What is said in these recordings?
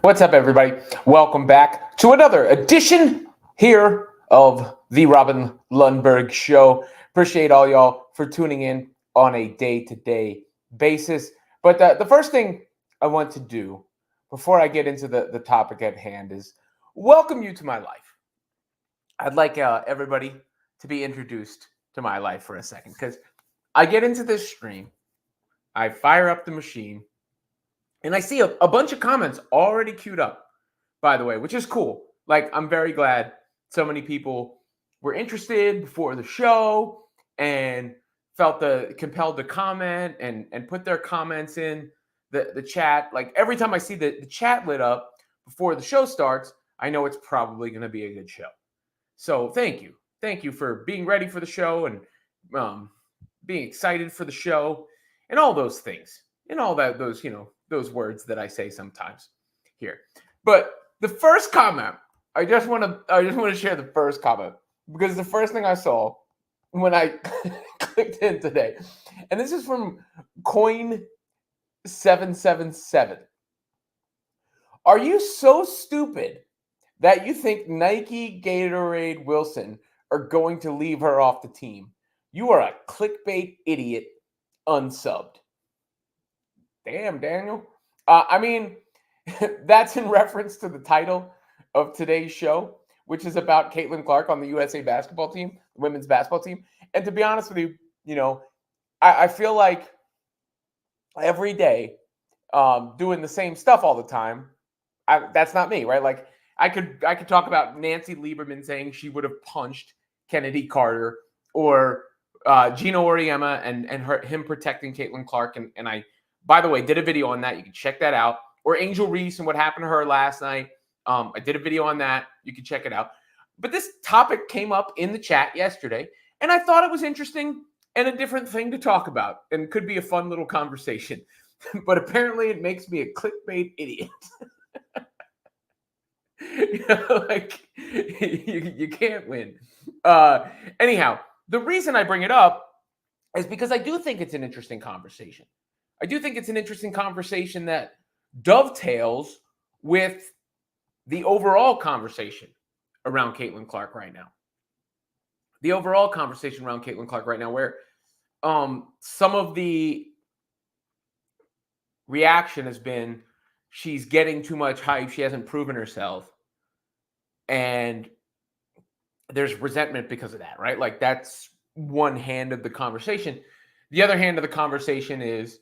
What's up, everybody? Welcome back to another edition here of the Robin Lundberg Show. Appreciate all y'all for tuning in on a day-to-day basis. But the first thing I want to do before I get into the topic at hand is welcome you to my life. I'd like everybody to be introduced to my life for a second, because I get into this stream, I fire up the machine, and I see a bunch of comments already queued up, by the way, which is cool. Like, I'm very glad so many people were interested before the show and felt compelled to comment and put their comments in the chat. Like, every time I see the chat lit up before the show starts, I know it's probably going to be a good show. So thank you. Thank you for being ready for the show and being excited for the show and all those things and all that, those words that I say sometimes here. But the first comment, I just want to share the first comment, because the first thing I saw when I clicked in today, and this is from Coin777. Are you so stupid that you think Nike, Gatorade, Wilson are going to leave her off the team? You are a clickbait idiot, unsubbed. Damn, Daniel. I mean, that's in reference to the title of today's show, which is about Caitlyn Clark on the USA basketball team, women's basketball team. And to be honest with you, I feel like every day doing the same stuff all the time, that's not me, right? Like, I could talk about Nancy Lieberman saying she would have punched Kennedy Carter, or Gino Auriemma and him protecting Caitlyn Clark. And I, by the way, did a video on that. You can check that out. Or Angel Reese and what happened to her last night. I did a video on that. You can check it out. But this topic came up in the chat yesterday, and I thought it was interesting and a different thing to talk about, and could be a fun little conversation. But apparently it makes me a clickbait idiot. You can't win. Anyhow, the reason I bring it up is because I do think it's an interesting conversation. I do think it's an interesting conversation that dovetails with the overall conversation around Caitlyn Clark right now. The overall conversation around Caitlyn Clark right now, where some of the reaction has been she's getting too much hype, she hasn't proven herself, and there's resentment because of that, right? Like, that's one hand of the conversation. The other hand of the conversation is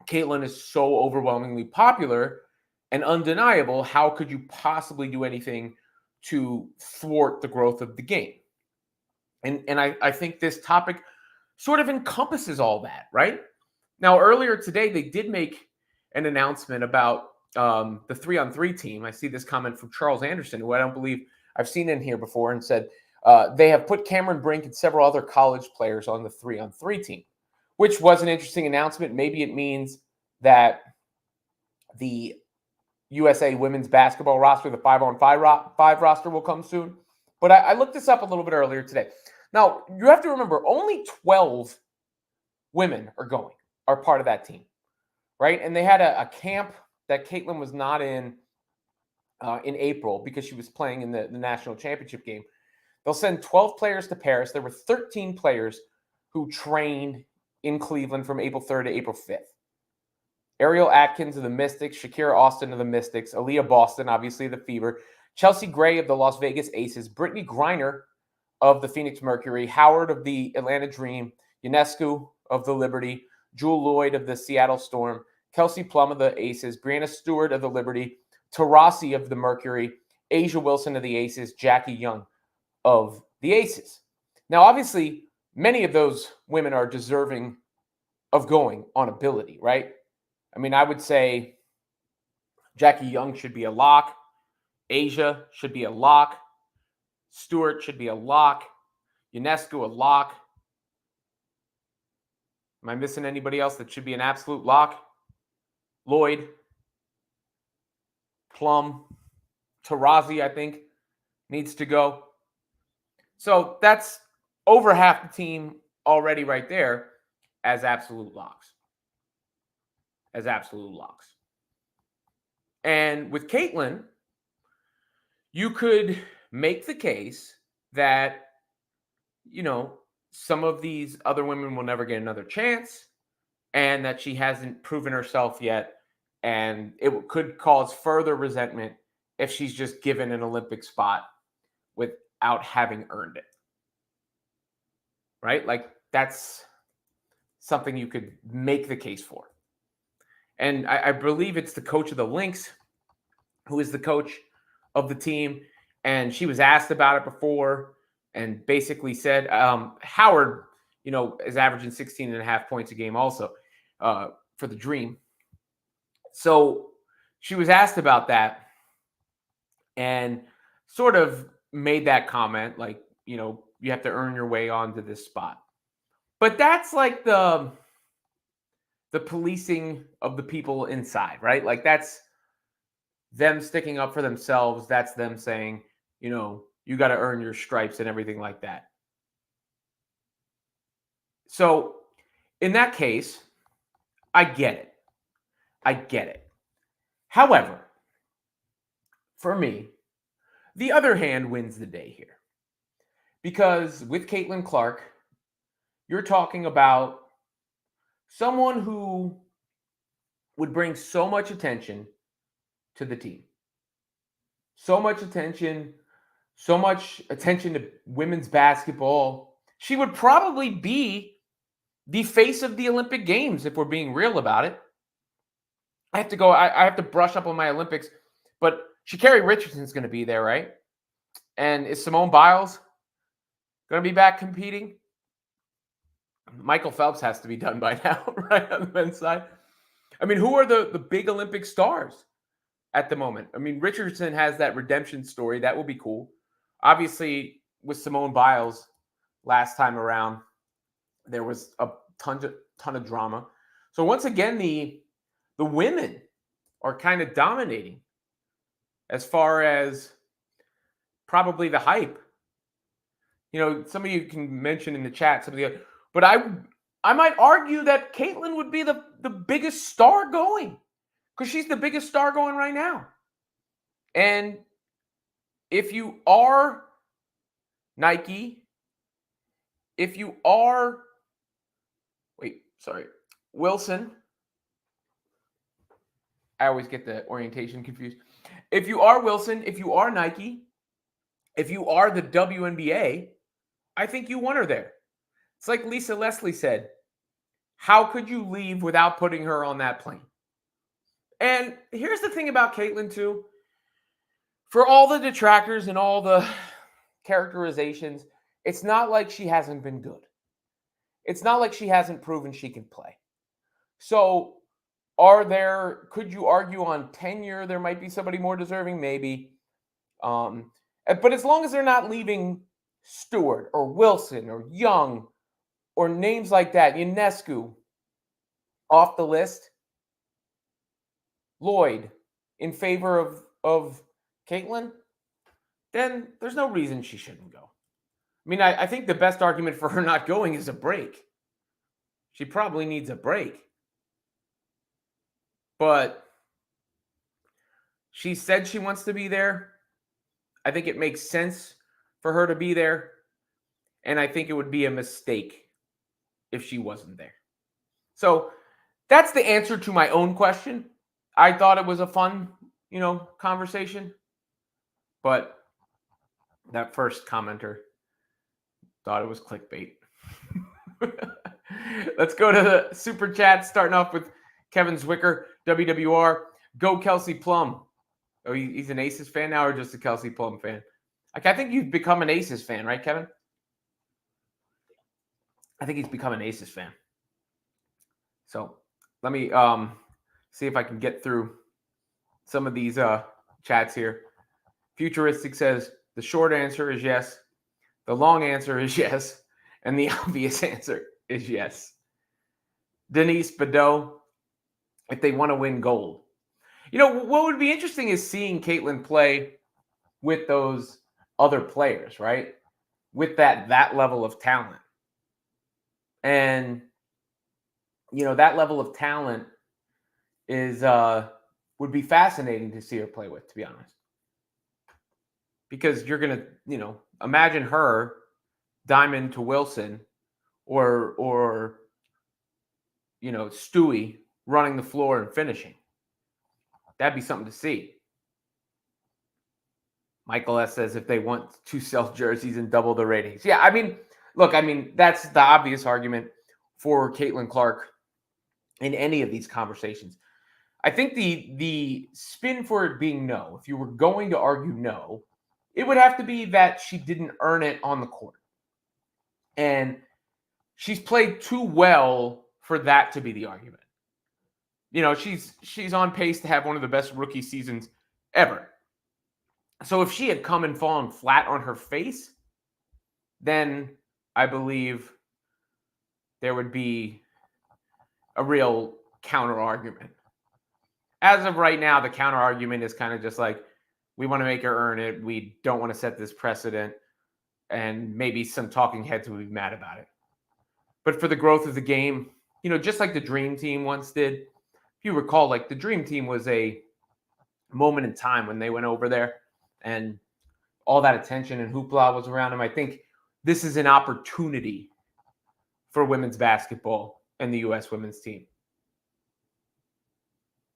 Caitlyn is so overwhelmingly popular and undeniable. How could you possibly do anything to thwart the growth of the game? And I think this topic sort of encompasses all that, right? Now, earlier today, they did make an announcement about the 3-on-3 team. I see this comment from Charles Anderson, who I don't believe I've seen in here before, and said they have put Cameron Brink and several other college players on the 3-on-3 team, which was an interesting announcement. Maybe it means that the USA women's basketball roster, the 5-on-5 roster, will come soon. But I looked this up a little bit earlier today. Now, you have to remember, only 12 women are part of that team, right? And they had a camp that Caitlyn was not in April, because she was playing in the national championship game. They'll send 12 players to Paris. There were 13 players who trained in Cleveland from April 3rd to April 5th. Ariel Atkins of the Mystics, Shakira Austin of the Mystics, Aaliyah Boston, obviously the Fever, Chelsea Gray of the Las Vegas Aces, Brittany Griner of the Phoenix Mercury, Howard of the Atlanta Dream, Ionescu of the Liberty, Jewel Lloyd of the Seattle Storm, Kelsey Plum of the Aces, Brianna Stewart of the Liberty, Taurasi of the Mercury, Asia Wilson of the Aces, Jackie Young of the Aces. Now, obviously, many of those women are deserving of going on ability, right? I mean, I would say Jackie Young should be a lock. Asia should be a lock. Stewart should be a lock. Ionescu a lock. Am I missing anybody else that should be an absolute lock? Lloyd, Plum, Taurasi, I think, needs to go. So that's over half the team already right there as absolute locks. And with Caitlyn, you could make the case that, you know, some of these other women will never get another chance and that she hasn't proven herself yet. And it could cause further resentment if she's just given an Olympic spot without having earned it. Right? Like, that's something you could make the case for. And I believe it's the coach of the Lynx who is the coach of the team. And she was asked about it before and basically said, Howard, is averaging 16 and a half points a game also for the Dream. So she was asked about that and sort of made that comment like, you have to earn your way onto this spot. But that's like the policing of the people inside, right? Like, that's them sticking up for themselves. That's them saying, you got to earn your stripes and everything like that. So in that case, I get it. However, for me, the other hand wins the day here. Because with Caitlin Clark, you're talking about someone who would bring so much attention to the team. So much attention to women's basketball. She would probably be the face of the Olympic Games if we're being real about it. I have to brush up on my Olympics, but Sha'Carri Richardson's going to be there, right? And is Simone Biles going to be back competing? Michael Phelps has to be done by now, right, on the men's side. I mean, who are the big Olympic stars at the moment? I mean, Richardson has that redemption story. That will be cool. Obviously, with Simone Biles last time around, there was a ton of drama. So once again, the women are kind of dominating as far as probably the hype. Some of you can mention in the chat some of the other, but I might argue that Caitlyn would be the biggest star going because she's the biggest star going right now. And if you are Nike, if you are, Wilson, I always get the orientation confused. If you are Wilson, if you are Nike, if you are the WNBA, I think you want her there. It's like Lisa Leslie said, how could you leave without putting her on that plane? And here's the thing about Caitlyn too. For all the detractors and all the characterizations, it's not like she hasn't been good. It's not like she hasn't proven she can play. So could you argue on tenure there might be somebody more deserving? Maybe. But as long as they're not leaving Stewart or Wilson or Young or names like that, Ionescu, off the list, Lloyd in favor of Caitlyn, then there's no reason she shouldn't go. I mean, I think the best argument for her not going is a break. She probably needs a break. But she said she wants to be there. I think it makes sense for her to be there. And I think it would be a mistake if she wasn't there. So that's the answer to my own question. I thought it was a fun, conversation. But that first commenter thought it was clickbait. Let's go to the super chat, starting off with Kevin Zwicker, WWR. Go Kelsey Plum. Oh, he's an Aces fan now or just a Kelsey Plum fan? Like, I think you've become an Aces fan, right, Kevin? I think he's become an Aces fan. So let me see if I can get through some of these chats here. Futuristic says, the short answer is yes. The long answer is yes. And the obvious answer is yes. Denise Badeau, if they want to win gold. What would be interesting is seeing Caitlyn play with those other players, right? With that level of talent. And, that level of talent is would be fascinating to see her play with, to be honest. Because you're going to, imagine her diamond to Wilson or Stewie running the floor and finishing. That'd be something to see. Michael S. says if they want to sell jerseys and double the ratings. Yeah, that's the obvious argument for Caitlyn Clark in any of these conversations. I think the spin for it being no, if you were going to argue no, it would have to be that she didn't earn it on the court. And she's played too well for that to be the argument. She's on pace to have one of the best rookie seasons ever. So if she had come and fallen flat on her face, then I believe there would be a real counter argument. As of right now, the counter argument is kind of just like, we want to make her earn it. We don't want to set this precedent. And maybe some talking heads would be mad about it. But for the growth of the game, just like the Dream Team once did, if you recall, like the Dream Team was a moment in time when they went over there and all that attention and hoopla was around them. I think this is an opportunity for women's basketball and the U.S. women's team.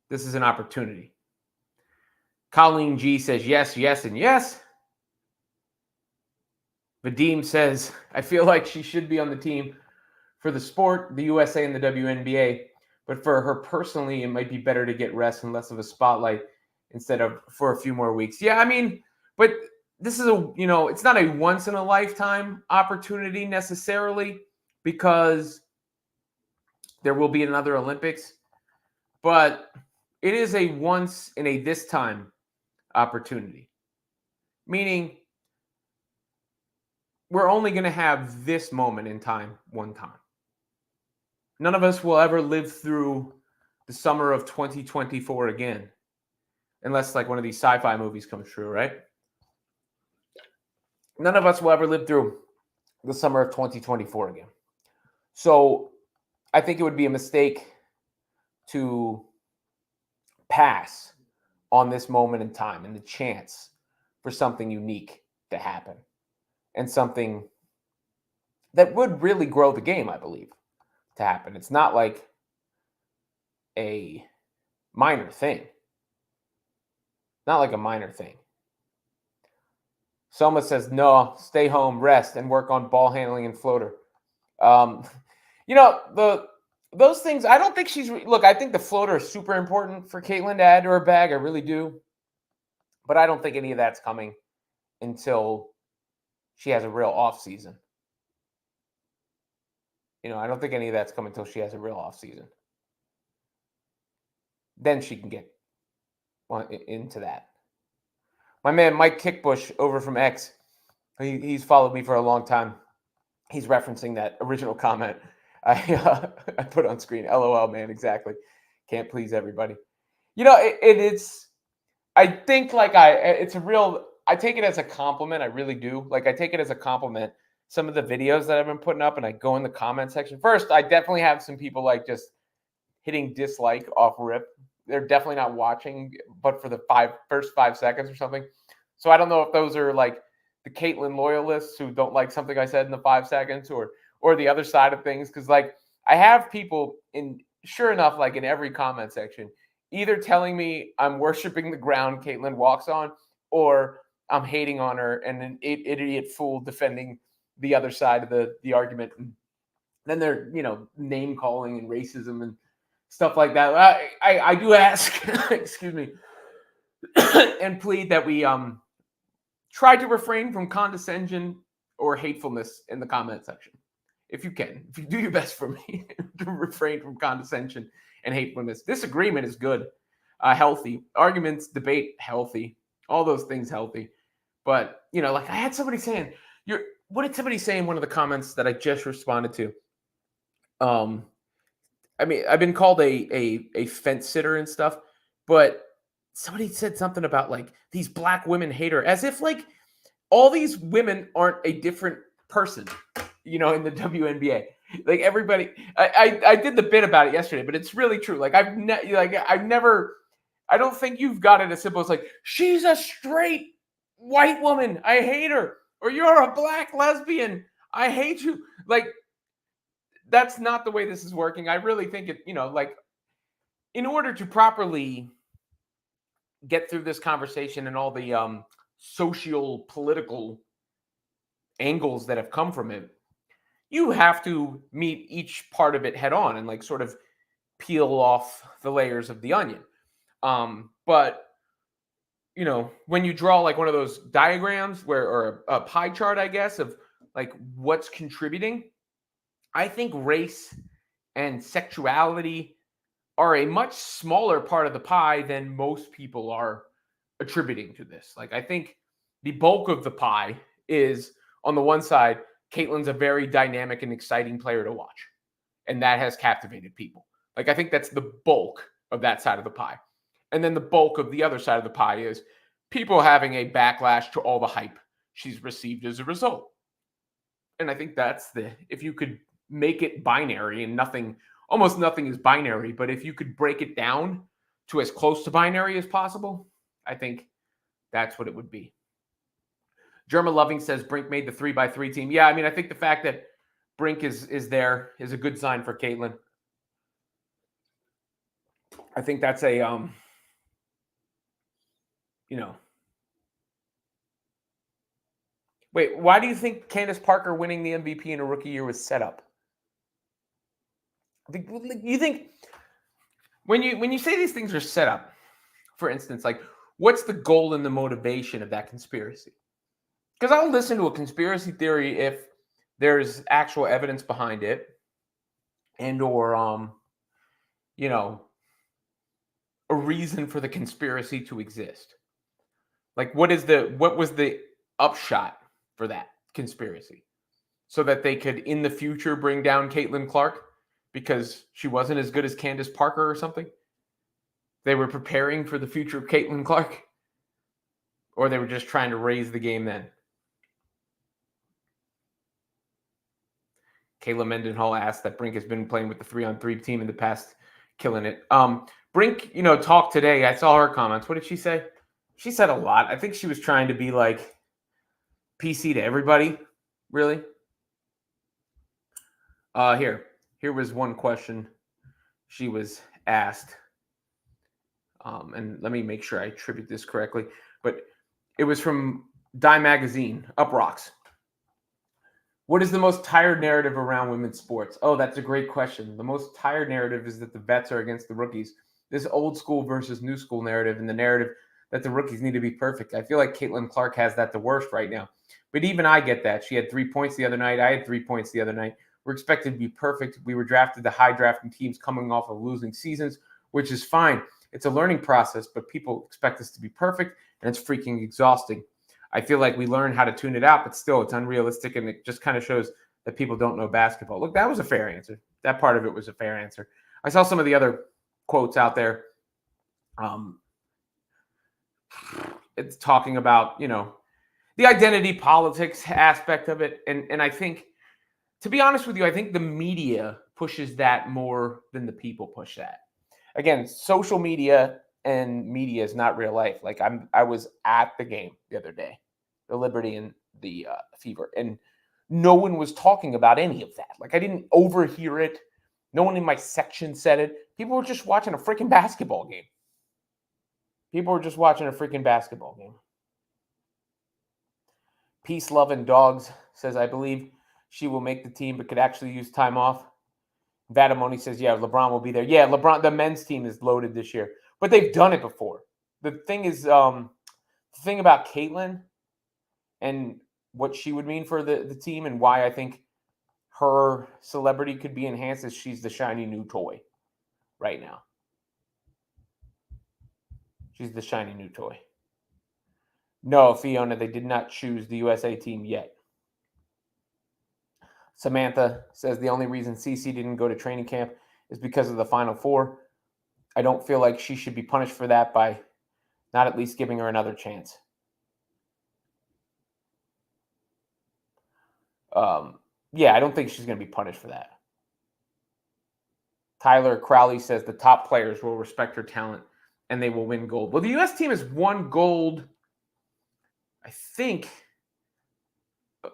This is an opportunity. Colleen G says yes, yes, and yes. Vadim says, I feel like she should be on the team for the sport, the USA, and the WNBA. But for her personally, it might be better to get rest and less of a spotlight instead of for a few more weeks. Yeah, but this is it's not a once in a lifetime opportunity necessarily because there will be another Olympics. But it is a once in a this time opportunity. Meaning we're only going to have this moment in time one time. None of us will ever live through the summer of 2024 again. Unless like one of these sci-fi movies comes true, right? None of us will ever live through the summer of 2024 again. So I think it would be a mistake to pass on this moment in time and the chance for something unique to happen and something that would really grow the game, I believe, to happen. It's not like a minor thing. Not like a minor thing. Selma says, no, stay home, rest, and work on ball handling and floater. Those things, I don't think I think the floater is super important for Caitlyn to add to her bag. I really do. But I don't think any of that's coming until she has a real off season. I don't think any of that's coming until she has a real off season. Then she can get into that. My man Mike Kickbush over from X, he's followed me for a long time. He's referencing that original comment I put on screen. LOL, man, exactly. Can't please everybody. It's. I think I take it as a compliment. I really do. Like I take it as a compliment. Some of the videos that I've been putting up, and I go in the comment section. First, I definitely have some people like just hitting dislike off rip. They're definitely not watching, but for the first 5 seconds or something. So I don't know if those are like the Caitlyn loyalists who don't like something I said in the 5 seconds or the other side of things. Because like I have people sure enough, like in every comment section, either telling me I'm worshiping the ground Caitlyn walks on, or I'm hating on her and an idiot fool defending the other side of the argument. And then they're, name calling and racism and stuff like that. I do ask, excuse me, and plead that we try to refrain from condescension or hatefulness in the comment section. If you can, if you do your best for me to refrain from condescension and hatefulness. Disagreement is good, healthy. Arguments, debate, healthy. All those things healthy. But, like I had somebody saying, what did somebody say in one of the comments that I just responded to? I've been called a fence sitter and stuff, but somebody said something about like these black women hate her, as if like all these women aren't a different person, in the WNBA. Like everybody, I did the bit about it yesterday, but it's really true. Like I've never I don't think you've got it as simple as like, she's a straight white woman, I hate her. Or you're a black lesbian, I hate you. Like, that's not the way this is working. I really think it, like, in order to properly get through this conversation and all the social political angles that have come from it, you have to meet each part of it head on and like sort of peel off the layers of the onion. But when you draw like one of those diagrams or a pie chart, I guess, of like what's contributing, I think race and sexuality are a much smaller part of the pie than most people are attributing to this. Like, I think the bulk of the pie is on the one side, Caitlyn's a very dynamic and exciting player to watch, and that has captivated people. Like, I think that's the bulk of that side of the pie. And then the bulk of the other side of the pie is people having a backlash to all the hype she's received as a result. And I think that's if you could make it binary, and almost nothing is binary, but if you could break it down to as close to binary as possible, I think that's what it would be. Germa Loving says Brink made the 3x3 team. Yeah, I mean, I think the fact that Brink is there is a good sign for Caitlyn. I think that's a Wait, why do you think Candace Parker winning the MVP in a rookie year was set up? You think when you say these things are set up, for instance, like, what's the goal and the motivation of that conspiracy? Because I'll listen to a conspiracy theory if there's actual evidence behind it, and or a reason for the conspiracy to exist. Like, what was the upshot for that conspiracy? So that they could in the future bring down Caitlyn Clark because she wasn't as good as Candace Parker or something? They were preparing for the future of Caitlyn Clark? Or they were just trying to raise the game then? Kayla Mendenhall asked that Brink has been playing with the 3-on-3 team in the past, killing it. Brink, talked today. I saw her comments. What did she say? She said a lot. I think she was trying to be like PC to everybody, really. Here was one question she was asked. And let me make sure I attribute this correctly. But it was from Dime Magazine, Up Rocks. What is the most tired narrative around women's sports? Oh, that's a great question. The most tired narrative is that the vets are against the rookies. This old school versus new school narrative, and the narrative that the rookies need to be perfect. I feel like Caitlyn Clark has that the worst right now. But even I get that. She had 3 points the other night. I had 3 points the other night. We're expected to be perfect. We were drafted to high drafting teams coming off of losing seasons, which is fine. It's a learning process, but people expect us to be perfect, and it's freaking exhausting. I feel like we learn how to tune it out, but still it's unrealistic, and it just kind of shows that people don't know basketball. Look, that was a fair answer. That part of it was a fair answer. I saw some of the other quotes out there. It's talking about, the identity politics aspect of it. And I think, to be honest with you, I think the media pushes that more than the people push that. Again, social media and media is not real life. Like, I was at the game the other day, the Liberty and the Fever, and no one was talking about any of that. Like, I didn't overhear it. No one in my section said it. People were just watching a freaking basketball game. Peace, Love, and Dogs says, I believe she will make the team, but could actually use time off. Vadamoni says, yeah, LeBron will be there. Yeah, LeBron, the men's team is loaded this year, but they've done it before. The thing is, the thing about Caitlyn and what she would mean for the team, and why I think her celebrity could be enhanced, is she's the shiny new toy right now. She's the shiny new toy. No, Fiona, they did not choose the USA team yet. Samantha says the only reason CC didn't go to training camp is because of the Final Four. I don't feel like she should be punished for that by not at least giving her another chance. Yeah, I don't think she's going to be punished for that. Tyler Crowley says the top players will respect her talent and they will win gold. Well, the U.S. team has won gold, I think,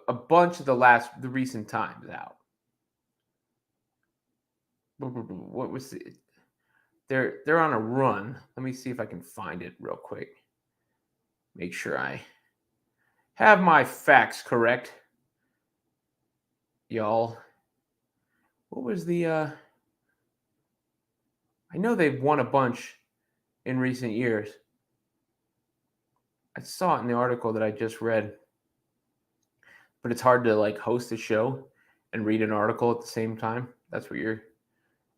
a bunch of the recent times out. What was it? They're on a run. Let me see if I can find it real quick. Make sure I have my facts correct, y'all. What was the I know they've won a bunch in recent years. I saw it in the article that I just read. But it's hard to like host a show and read an article at the same time. That's what you're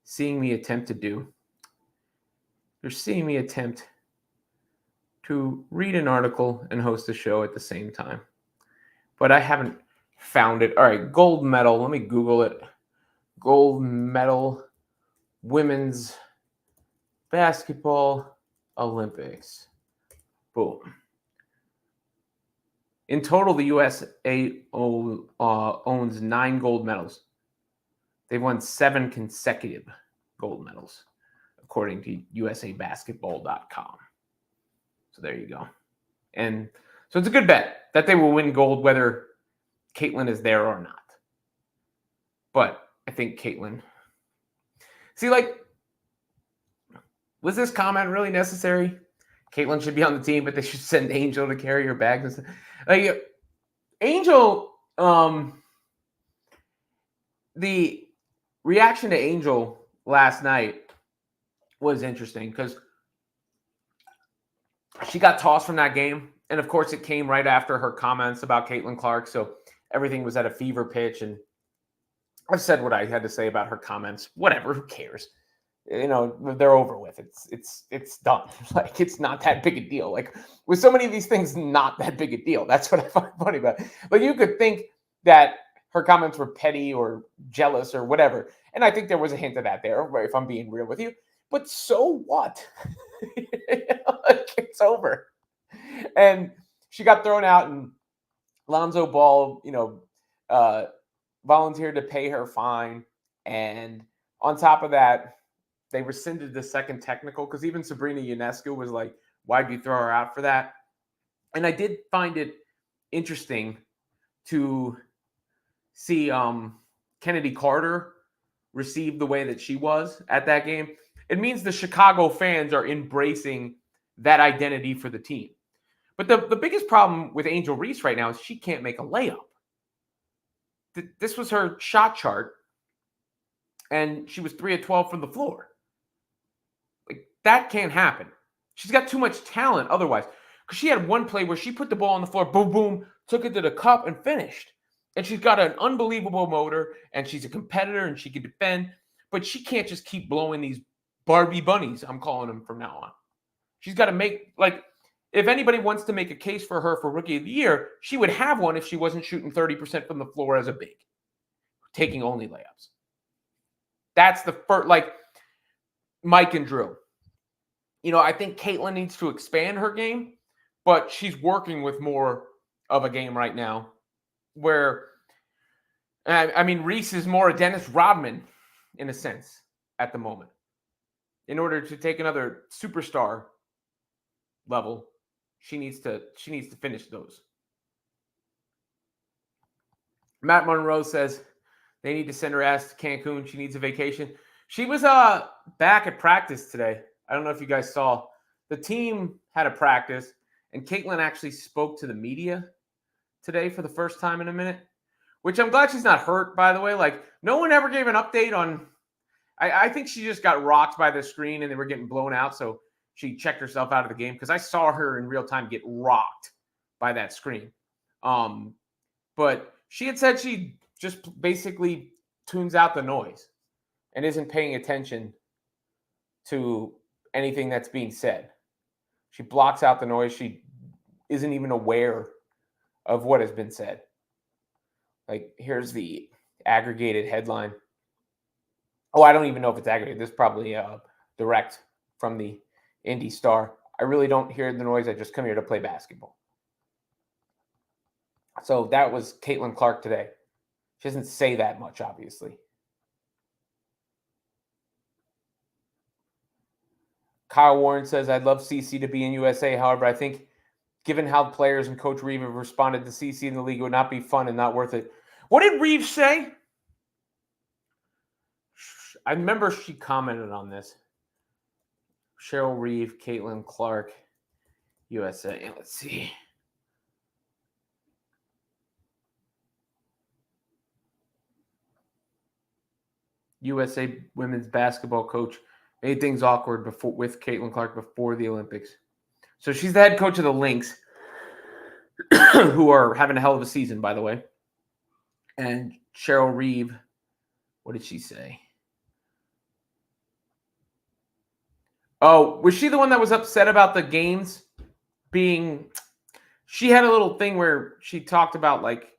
seeing me attempt to do. You're seeing me attempt to read an article and host a show at the same time. But I haven't found it. All right, gold medal. Let me Google it. Gold medal, women's basketball Olympics. Boom. In total, the USA owns 9 gold medals. They've won 7 consecutive gold medals, according to USABasketball.com. So there you go. And so it's a good bet that they will win gold whether Caitlyn is there or not. But I think Caitlyn... See, like, was this comment really necessary? Caitlyn should be on the team, but they should send Angel to carry her bags and stuff. Like, Angel, the reaction to Angel last night was interesting because she got tossed from that game. And of course, it came right after her comments about Caitlin Clark. So everything was at a fever pitch. And I've said what I had to say about her comments. Whatever, who cares? You know, they're over with. It's done. Like, it's not that big a deal. Like, with so many of these things, not that big a deal. That's what I find funny about it. Like, you could think that her comments were petty or jealous or whatever. And I think there was a hint of that there, if I'm being real with you. But so what? Like, it's over. And she got thrown out, and Lonzo Ball, volunteered to pay her fine. And on top of that, they rescinded the second technical because even Sabrina Ionescu was like, why'd you throw her out for that? And I did find it interesting to see Kennedy Carter receive the way that she was at that game. It means the Chicago fans are embracing that identity for the team. But the biggest problem with Angel Reese right now is she can't make a layup. This was her shot chart, and she was 3 of 12 from the floor. Like, that can't happen. She's got too much talent otherwise. Because she had one play where she put the ball on the floor, boom, boom, took it to the cup and finished. And she's got an unbelievable motor, and she's a competitor, and she can defend. But she can't just keep blowing these Barbie bunnies, I'm calling them from now on. She's got to make, like, if anybody wants to make a case for her for Rookie of the Year, she would have one if she wasn't shooting 30% from the floor as a big, taking only layups. That's the first, like, Mike and Drew. I think Caitlyn needs to expand her game, but she's working with more of a game right now where, I mean, Reese is more a Dennis Rodman in a sense at the moment. In order to take another superstar level, she needs to finish those. Matt Monroe says they need to send her ass to Cancun. She needs a vacation. She was back at practice today. I don't know if you guys saw. The team had a practice, and Caitlyn actually spoke to the media today for the first time in a minute, which I'm glad she's not hurt, by the way. Like, no one ever gave an update on... I think she just got rocked by the screen, and they were getting blown out, so she checked herself out of the game, because I saw her in real time get rocked by that screen. But she had said she just basically tunes out the noise and isn't paying attention to anything that's being said. She blocks out the noise. She isn't even aware of what has been said. Like, here's the aggregated headline. Oh, I don't even know if it's aggregated. This is probably direct from the Indy Star. I really don't hear the noise. I just come here to play basketball. So that was Caitlin Clark today. She doesn't say that much, obviously. Kyle Warren says, I'd love CC to be in USA. However, I think given how players and Coach Reeve have responded to CC in the league, it would not be fun and not worth it. What did Reeve say? I remember she commented on this. Cheryl Reeve, Caitlyn Clark, USA. Let's see. USA women's basketball coach made things awkward with Caitlyn Clark before the Olympics. So she's the head coach of the Lynx, who are having a hell of a season, by the way. And Cheryl Reeve, what did she say? Oh, was she the one that was upset about the games being... She had a little thing where she talked about like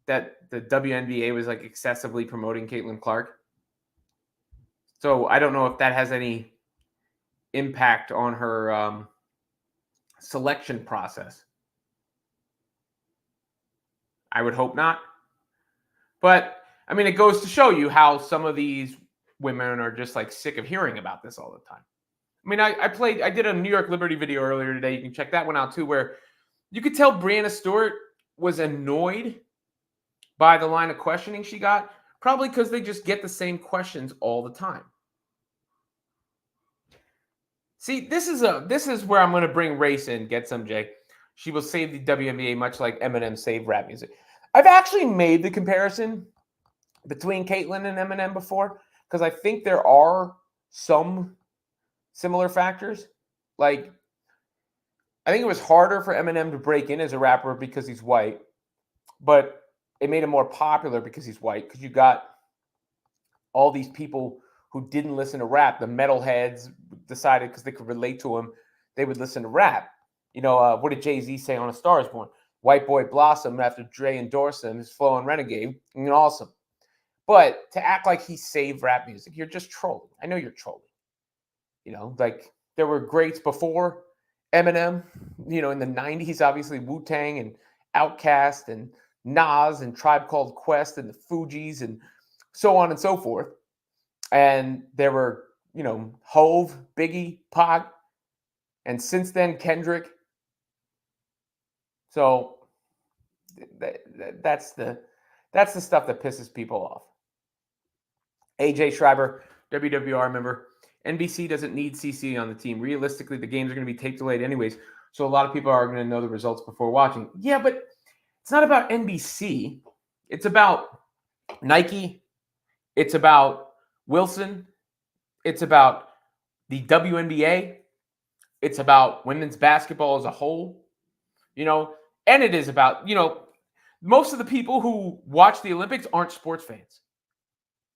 that the WNBA was like excessively promoting Caitlyn Clark. So I don't know if that has any impact on her selection process. I would hope not. But, I mean, it goes to show you how some of these women are just like sick of hearing about this all the time. I mean, I did a New York Liberty video earlier today. You can check that one out too, where you could tell Brianna Stewart was annoyed by the line of questioning she got, probably because they just get the same questions all the time. See, this is where I'm going to bring race in. Get some, Jay. She will save the WNBA much like Eminem saved rap music. I've actually made the comparison between Caitlyn and Eminem before because I think there are some similar factors. Like, I think it was harder for Eminem to break in as a rapper because he's white, but it made him more popular because he's white because you got all these people who didn't listen to rap. The metalheads decided because they could relate to him, they would listen to rap. You know, what did Jay-Z say on A Star Is Born? White Boy Blossom after Dre endorsed him, his flow and Renegade, and awesome. But to act like he saved rap music, you're just trolling. I know you're trolling. You know, like there were greats before Eminem, you know, in the 90s, obviously Wu-Tang and Outkast and Nas and Tribe Called Quest and the Fugees and so on and so forth. And there were, you know, Hove, Biggie, Pac, and since then Kendrick. So that's the stuff that pisses people off. AJ Schreiber, WWR member. NBC doesn't need CC on the team. Realistically, the games are going to be tape delayed anyways, so a lot of people are going to know the results before watching. Yeah, but it's not about NBC. It's about Nike. It's about Wilson. It's about the WNBA. It's about women's basketball as a whole. You know, and it is about, you know, most of the people who watch the Olympics aren't sports fans.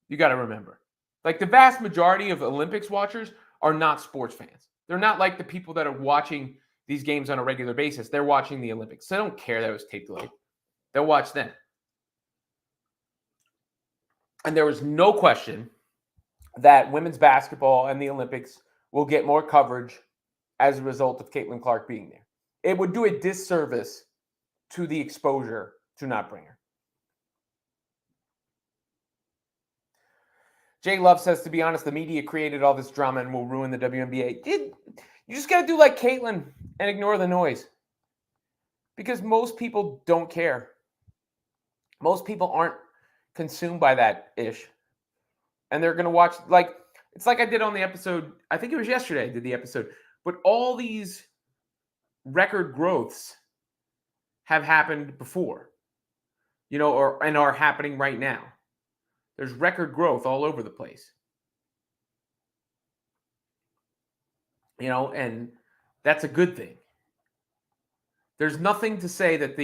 You got to remember. Like the vast majority of Olympics watchers are not sports fans. They're not like the people that are watching these games on a regular basis. They're watching the Olympics. They don't care that it was tape delayed. They'll watch them. And there was no question that women's basketball and the Olympics will get more coverage as a result of Caitlyn Clark being there. It would do a disservice to the exposure to not bring her. Jay Love says, to be honest, the media created all this drama and will ruin the WNBA. You just got to do like Caitlyn and ignore the noise. Because most people don't care. Most people aren't consumed by that ish. And they're going to watch, like, it's like I did on the episode, I think it was yesterday I did the episode, but all these record growths have happened before, you know, and are happening right now. There's record growth all over the place. You know, and that's a good thing. There's nothing to say that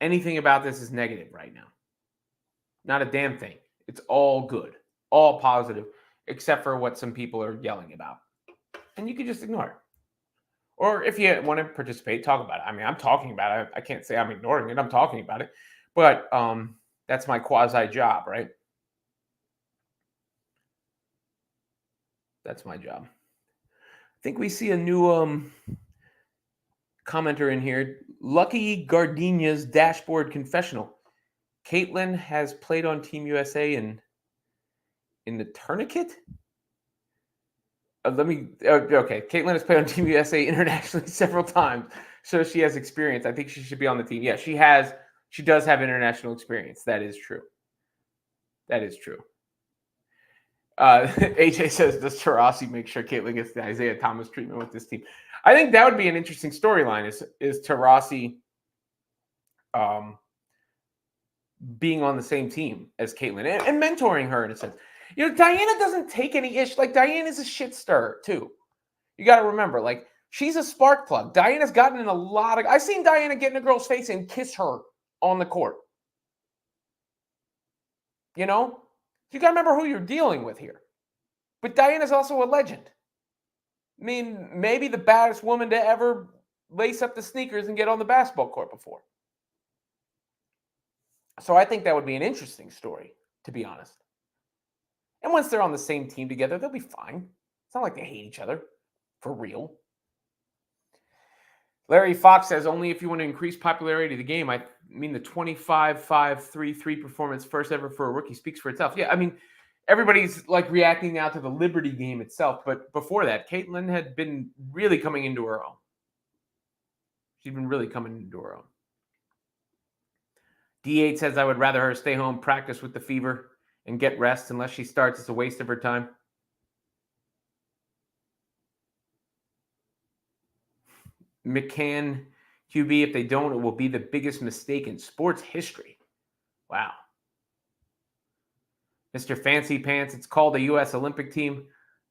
anything about this is negative right now. Not a damn thing. It's all good, all positive, except for what some people are yelling about. And you can just ignore it. Or if you want to participate, talk about it. I mean, I'm talking about it. I can't say I'm ignoring it. I'm talking about it. But that's my quasi job, right? That's my job. I think we see a new commenter in here. Lucky Gardenia's dashboard confessional. Caitlyn has played on Team USA in the tourniquet. Okay, Caitlyn has played on Team USA internationally several times, so she has experience. I think she should be on the team. Yeah, she has. She does have international experience. That is true. That is true. AJ says, does Taurasi make sure Caitlyn gets the Isaiah Thomas treatment with this team? I think that would be an interesting storyline. Is Taurasi being on the same team as Caitlyn and mentoring her in a sense? You know, Diana doesn't take any ish. Like, Diana's a shit stirrer too. You got to remember, like, she's a spark plug. Diana's gotten in a lot of. I've seen Diana get in a girl's face and kiss her on the court. You know, you got to remember who you're dealing with here. But Diana's also a legend. I mean, maybe the baddest woman to ever lace up the sneakers and get on the basketball court before. So I think that would be an interesting story, to be honest. And once they're on the same team together, they'll be fine. It's not like they hate each other. For real. Larry Fox says, only if you want to increase popularity of the game. I mean, the 25-5-3-3 performance, first ever for a rookie, speaks for itself. Yeah, I mean, everybody's like reacting now to the Liberty game itself. But before that, Caitlyn had been really coming into her own. She'd been really coming into her own. D8 says, I would rather her stay home, practice with the fever, and get rest. Unless she starts, it's a waste of her time. McCann QB, if they don't, it will be the biggest mistake in sports history. Wow. Mr. Fancy Pants, it's called the U.S. Olympic team.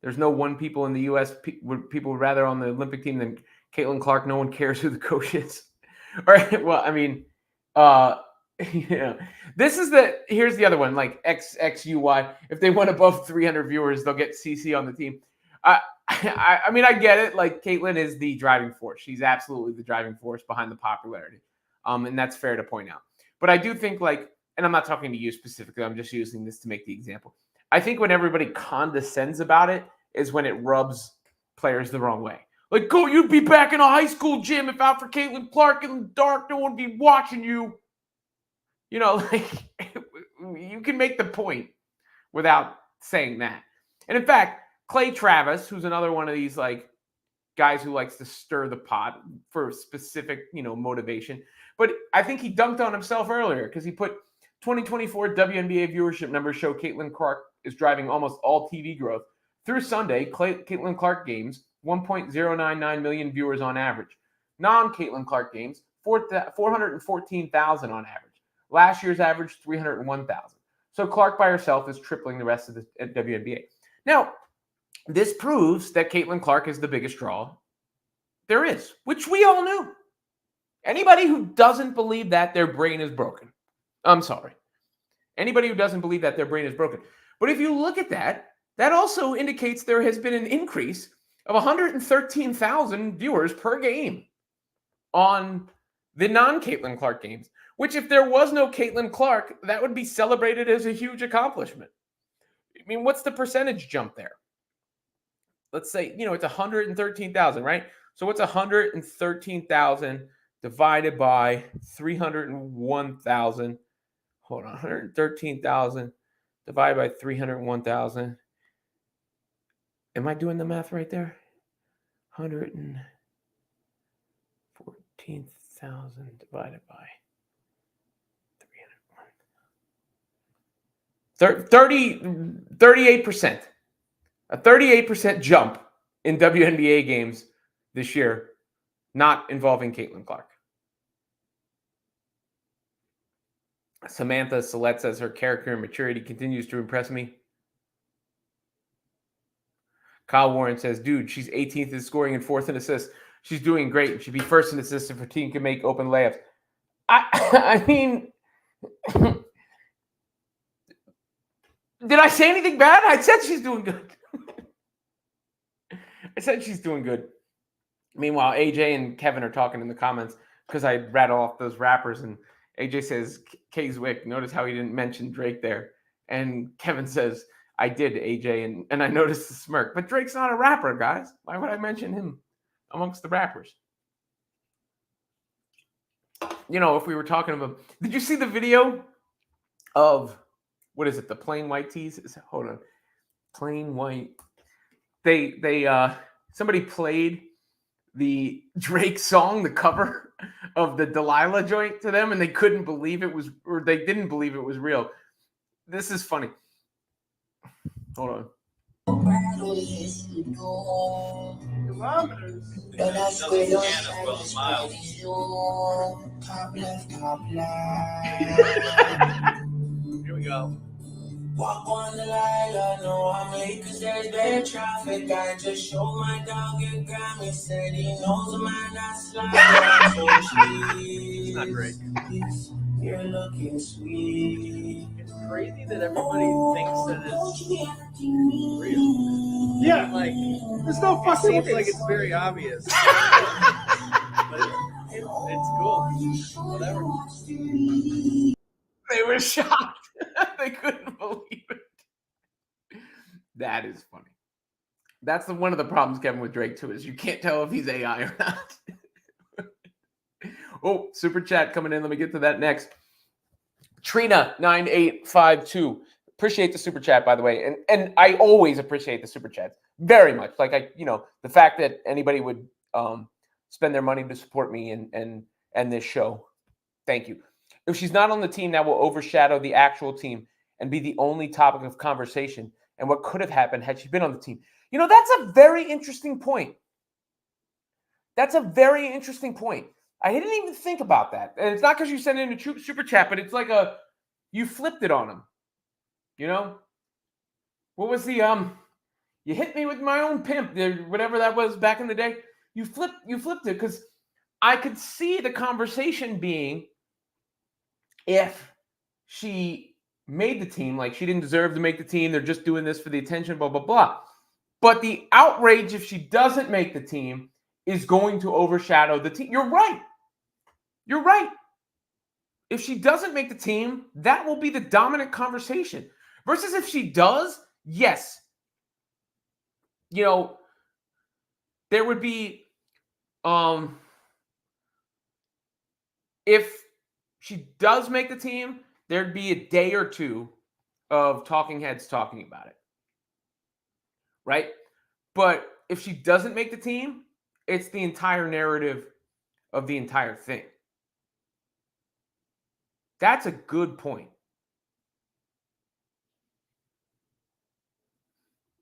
There's no one people in the U.S. People would rather on the Olympic team than Caitlyn Clark. No one cares who the coach is. All right. Well, I mean, yeah. This is here's the other one, like XUY. If they went above 300 viewers, they'll get CC on the team. I mean, I get it. Like, Caitlyn is the driving force. She's absolutely the driving force behind the popularity. And that's fair to point out. But I do think, like, and I'm not talking to you specifically, I'm just using this to make the example. I think when everybody condescends about it is when it rubs players the wrong way. Like, go, you'd be back in a high school gym if out for Caitlyn Clark in the dark, no one would be watching you. You know, like, you can make the point without saying that. And in fact, Clay Travis, who's another one of these, like, guys who likes to stir the pot for specific, motivation. But I think he dunked on himself earlier because he put 2024 WNBA viewership numbers show Caitlyn Clark is driving almost all TV growth. Through Sunday, Caitlyn Clark games, 1.099 million viewers on average. Non-Caitlyn Clark games, 414,000 on average. Last year's average, 301,000. So Clark by herself is tripling the rest of the WNBA. Now, this proves that Caitlyn Clark is the biggest draw there is, which we all knew. Anybody who doesn't believe that, their brain is broken. I'm sorry. Anybody who doesn't believe that, their brain is broken. But if you look at that, that also indicates there has been an increase of 113,000 viewers per game on the non-Caitlyn Clark games, which if there was no Caitlyn Clark, that would be celebrated as a huge accomplishment. I mean, what's the percentage jump there? Let's say, it's 113,000, right? So what's 113,000 divided by 301,000? Hold on, 113,000 divided by 301,000. Am I doing the math right there? 114,000 divided by 301. 38%. A 38% jump in WNBA games this year, not involving Caitlyn Clark. Samantha Salette says her character and maturity continues to impress me. Kyle Warren says, dude, she's 18th in scoring and 4th in assists. She's doing great. She'd be first in assists if her team can make open layups. I mean, did I say anything bad? I said she's doing good. I said she's doing good. Meanwhile, AJ and Kevin are talking in the comments because I rattle off those rappers, and AJ says, K-Zwick, notice how he didn't mention Drake there. And Kevin says, I did, AJ, and I noticed the smirk. But Drake's not a rapper, guys. Why would I mention him amongst the rappers? If we were talking about... Did you see the video of... What is it? The plain white tees? Hold on. Plain white... somebody played the Drake song, the cover of the Delilah joint to them, and they couldn't believe it was, or they didn't believe it was real. This is funny. Hold on. Here we go. Walk on the line, I know I'm late cause there's bad traffic. I just showed my dog a Grammy, said he knows a man that's like It's not great. You're looking sweet. It's crazy that everybody thinks that it's real. Yeah, like there's no fucking. It seems like it's very obvious. But it's cool. Whatever. They were shocked. They couldn't believe it. That is funny. That's one of the problems, Kevin, with Drake too, is you can't tell if he's AI or not. Oh, super chat coming in. Let me get to that next. Trina9852. Appreciate the super chat, by the way. And I always appreciate the super chats very much. Like the fact that anybody would spend their money to support me and this show. Thank you. If she's not on the team, that will overshadow the actual team and be the only topic of conversation. And what could have happened had she been on the team. That's a very interesting point. That's a very interesting point. I didn't even think about that. And it's not because you sent in a super chat, but it's like you flipped it on him. What was the you hit me with my own pimp, whatever that was back in the day. You flipped it because I could see the conversation being if she made the team, like she didn't deserve to make the team. They're just doing this for the attention, blah, blah, blah. But the outrage if she doesn't make the team is going to overshadow the team. You're right. You're right. If she doesn't make the team, that will be the dominant conversation. Versus if she does, yes. There would be, if she does make the team, there'd be a day or two of talking heads talking about it. Right? But if she doesn't make the team, it's the entire narrative of the entire thing. That's a good point.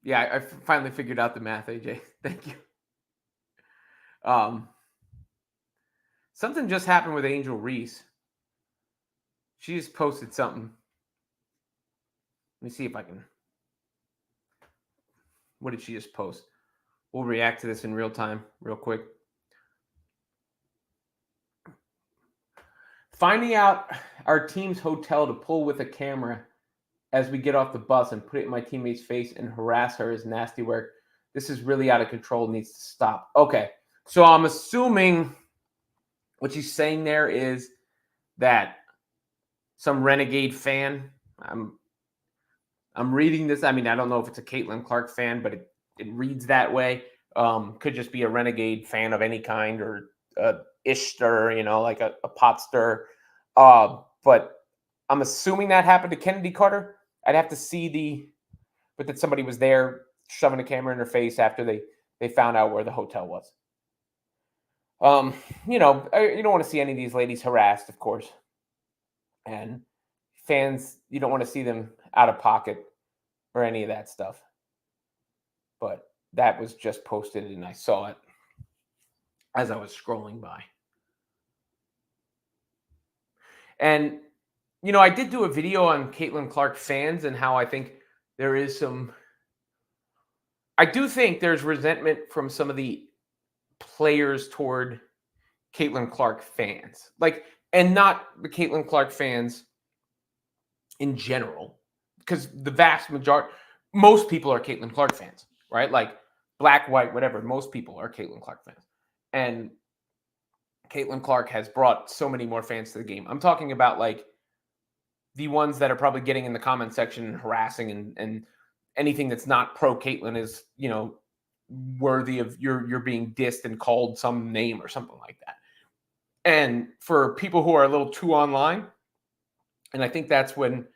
Yeah, I finally figured out the math, AJ. Thank you. Something just happened with Angel Reese. She just posted something. Let me see if I can. What did she just post? We'll react to this in real time, real quick. Finding out our team's hotel to pull with a camera as we get off the bus and put it in my teammate's face and harass her is nasty work. This is really out of control, needs to stop. Okay, so I'm assuming what she's saying there is that some renegade fan, I'm reading this. I mean, I don't know if it's a Caitlyn Clark fan, but it reads that way. Could just be a renegade fan of any kind or ishster, like a pot stir. But I'm assuming that happened to Kennedy Carter. I'd have to see but that somebody was there shoving a camera in her face after they found out where the hotel was. You don't want to see any of these ladies harassed, of course. And fans, you don't want to see them out of pocket or any of that stuff. But that was just posted and I saw it as I was scrolling by. And, I did do a video on Caitlyn Clark fans and how I think there is I do think there's resentment from some of the players toward Caitlyn Clark fans. And not the Caitlyn Clark fans in general, because the vast majority, most people are Caitlyn Clark fans, right? Like black, white, whatever. Most people are Caitlyn Clark fans. And Caitlyn Clark has brought so many more fans to the game. I'm talking about the ones that are probably getting in the comment section and harassing and anything that's not pro Caitlyn is, worthy of you're being dissed and called some name or something like that. And for people who are a little too online, and I think that's when,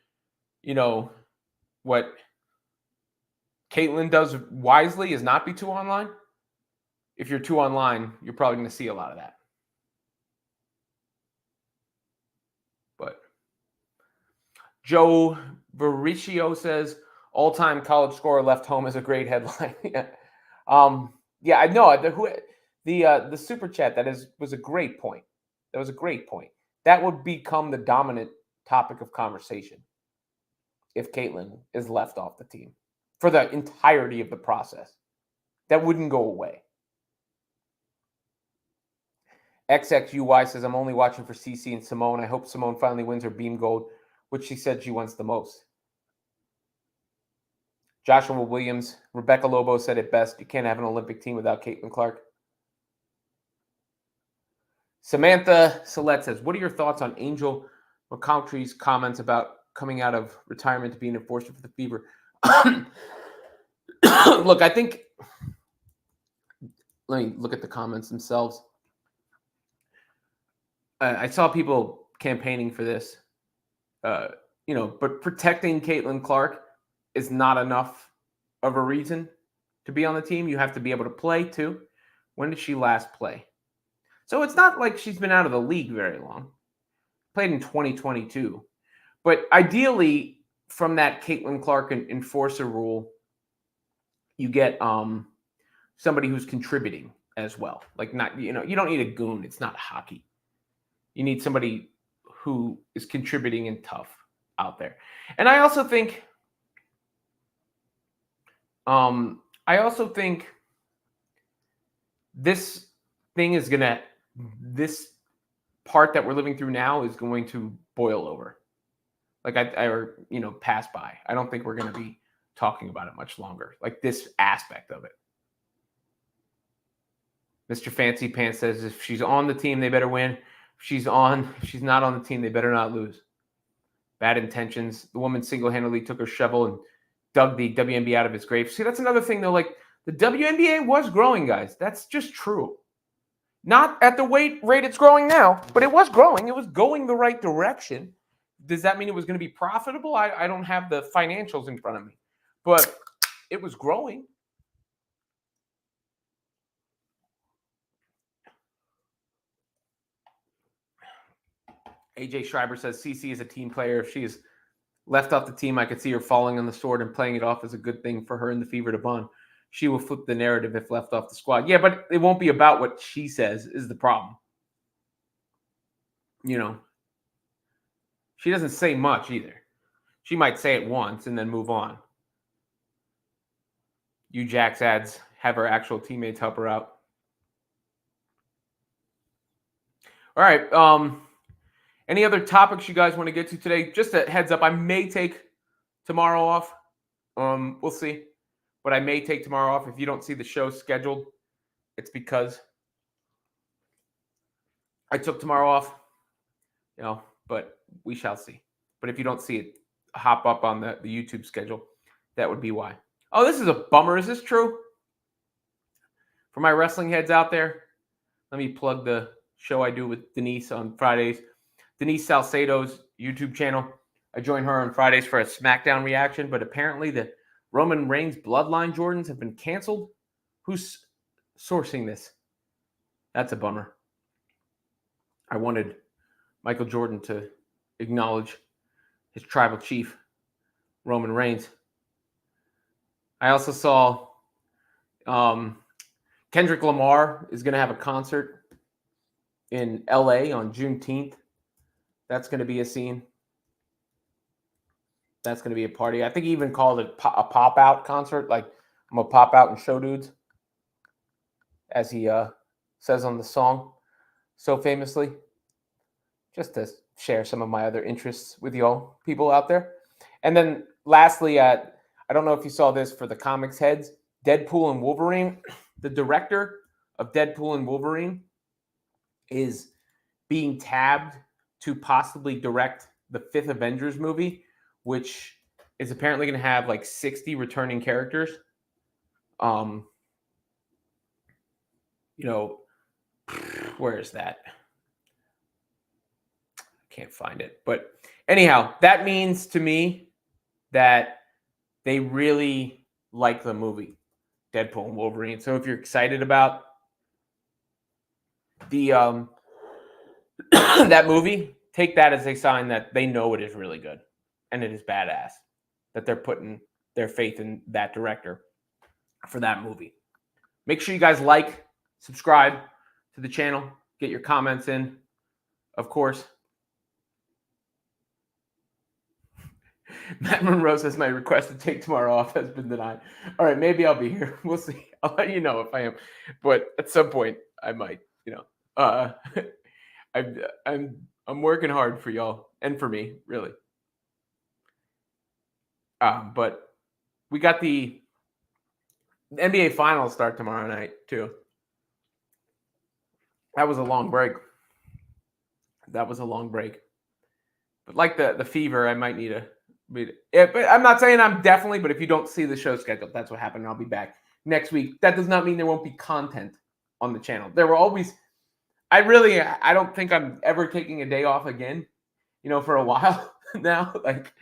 what Caitlyn does wisely is not be too online. If you're too online, you're probably going to see a lot of that. But Joe Vericio says, all-time college scorer left home is a great headline. Yeah, I know. The super chat, was a great point. That was a great point. That would become the dominant topic of conversation if Caitlyn is left off the team for the entirety of the process. That wouldn't go away. XXUY says, I'm only watching for CC and Simone. I hope Simone finally wins her beam gold, which she said she wants the most. Joshua Williams, Rebecca Lobo said it best. You can't have an Olympic team without Caitlyn Clark. Samantha Salette says, what are your thoughts on Angel McCountry's comments about coming out of retirement to be an enforcer for the Fever? Look, I think, let me look at the comments themselves. I saw people campaigning for this, but protecting Caitlyn Clark is not enough of a reason to be on the team. You have to be able to play too. When did she last play? So it's not like she's been out of the league very long. Played in 2022. But ideally, from that Caitlyn Clark enforcer rule, you get somebody who's contributing as well. Like you don't need a goon. It's not hockey. You need somebody who is contributing and tough out there. And I also think this thing is this part that we're living through now is going to boil over. Like pass by. I don't think we're going to be talking about it much longer. Like this aspect of it. Mr. Fancy Pants says if she's on the team, they better win. If she's not on the team, they better not lose. Bad intentions. The woman single-handedly took her shovel and dug the WNBA out of its grave. See, that's another thing, though. Like, the WNBA was growing, guys. That's just true. Not at the rate it's growing now, but it was growing. It was going the right direction. Does that mean it was going to be profitable? I don't have the financials in front of me. But it was growing. AJ Schreiber says CC is a team player. If she is left off the team, I could see her falling on the sword and playing it off as a good thing for her and the Fever to bond. She will flip the narrative if left off the squad. Yeah, but it won't be about what she says is the problem. She doesn't say much either. She might say it once and then move on. Jax adds, have her actual teammates help her out. All right. Any other topics you guys want to get to today? Just a heads up, I may take tomorrow off. We'll see. But I may take tomorrow off. If you don't see the show scheduled, it's because I took tomorrow off. But we shall see. But if you don't see it hop up on the YouTube schedule, that would be why. Oh, this is a bummer. Is this true? For my wrestling heads out there, let me plug the show I do with Denise on Fridays. Denise Salcedo's YouTube channel. I join her on Fridays for a SmackDown reaction, but apparently the Roman Reigns Bloodline Jordans have been canceled. Who's sourcing this? That's a bummer. I wanted Michael Jordan to acknowledge his tribal chief, Roman Reigns. I also saw Kendrick Lamar is going to have a concert in LA on Juneteenth. That's going to be a scene. That's going to be a party. I think he even called it a pop-out concert. Like, I'm going to pop out and show dudes, as he says on the song so famously. Just to share some of my other interests with y'all people out there. And then lastly, I don't know if you saw this for the comics heads, Deadpool and Wolverine. The director of Deadpool and Wolverine is being tabbed to possibly direct the 5th Avengers movie, which is apparently going to have like 60 returning characters. Where is that? I can't find it. But anyhow, that means to me that they really like the movie Deadpool and Wolverine. So if you're excited about the that movie, take that as a sign that they know it is really good and it is badass, that they're putting their faith in that director for that movie. Make sure you guys like, subscribe to the channel, get your comments in, of course. Matt Monroe says my request to take tomorrow off has been denied. All right, maybe I'll be here. We'll see. I'll let you know if I am, but at some point I might. I'm working hard for y'all and for me, really. But we got the NBA Finals start tomorrow night too. That was a long break. But like the fever, I might need a. But I'm not saying I'm definitely. But if you don't see the show schedule, that's what happened. I'll be back next week. That does not mean there won't be content on the channel. There will always. I don't think I'm ever taking a day off again. For a while now, like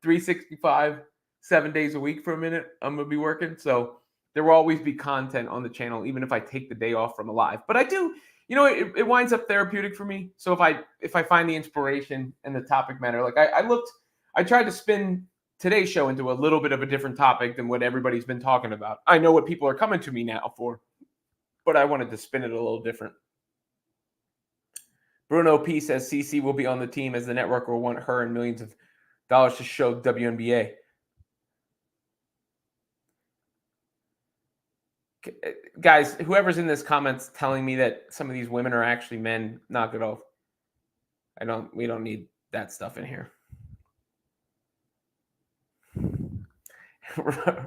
365, 7 days a week for a minute, I'm gonna be working. So there will always be content on the channel, even if I take the day off from a live. But I do, it winds up therapeutic for me. So if I find the inspiration and the topic matter, like I tried to spin today's show into a little bit of a different topic than what everybody's been talking about. I know what people are coming to me now for, but I wanted to spin it a little different. Bruno P says CC will be on the team as the network will want her and millions of dollars to show WNBA. Guys, whoever's in this comments telling me that some of these women are actually men, knock it off. We don't need that stuff in here.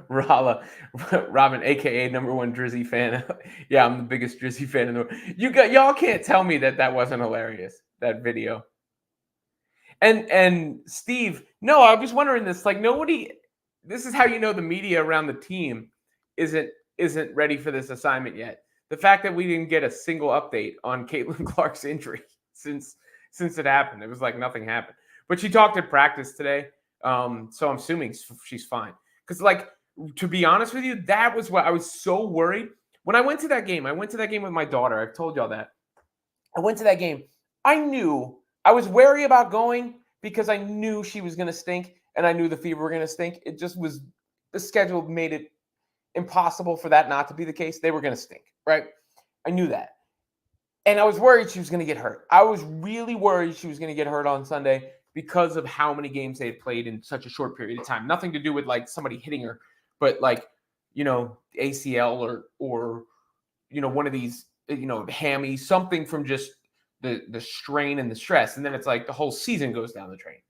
Robin, aka #1 Drizzy fan. Yeah, I'm the biggest Drizzy fan in the world. Y'all can't tell me that wasn't hilarious, that video. And Steve, no, I was wondering this. Like this is how you know the media around the team isn't ready for this assignment yet. The fact that we didn't get a single update on Caitlyn Clark's injury since it happened. It was like nothing happened. But she talked at practice today, so I'm assuming she's fine. Because, to be honest with you, that was what I was so worried. When I went to that game with my daughter. I've told y'all that. I went to that game. I knew I was wary about going because I knew she was going to stink and I knew the Fever were going to stink. It just was, the schedule made it impossible for that not to be the case. They were going to stink, right? I knew that. And I was worried she was going to get hurt. I was really worried she was going to get hurt on Sunday because of how many games they had played in such a short period of time. Nothing to do with somebody hitting her, but ACL or one of these, hammy, something from just the strain and the stress. And then it's like the whole season goes down the drain.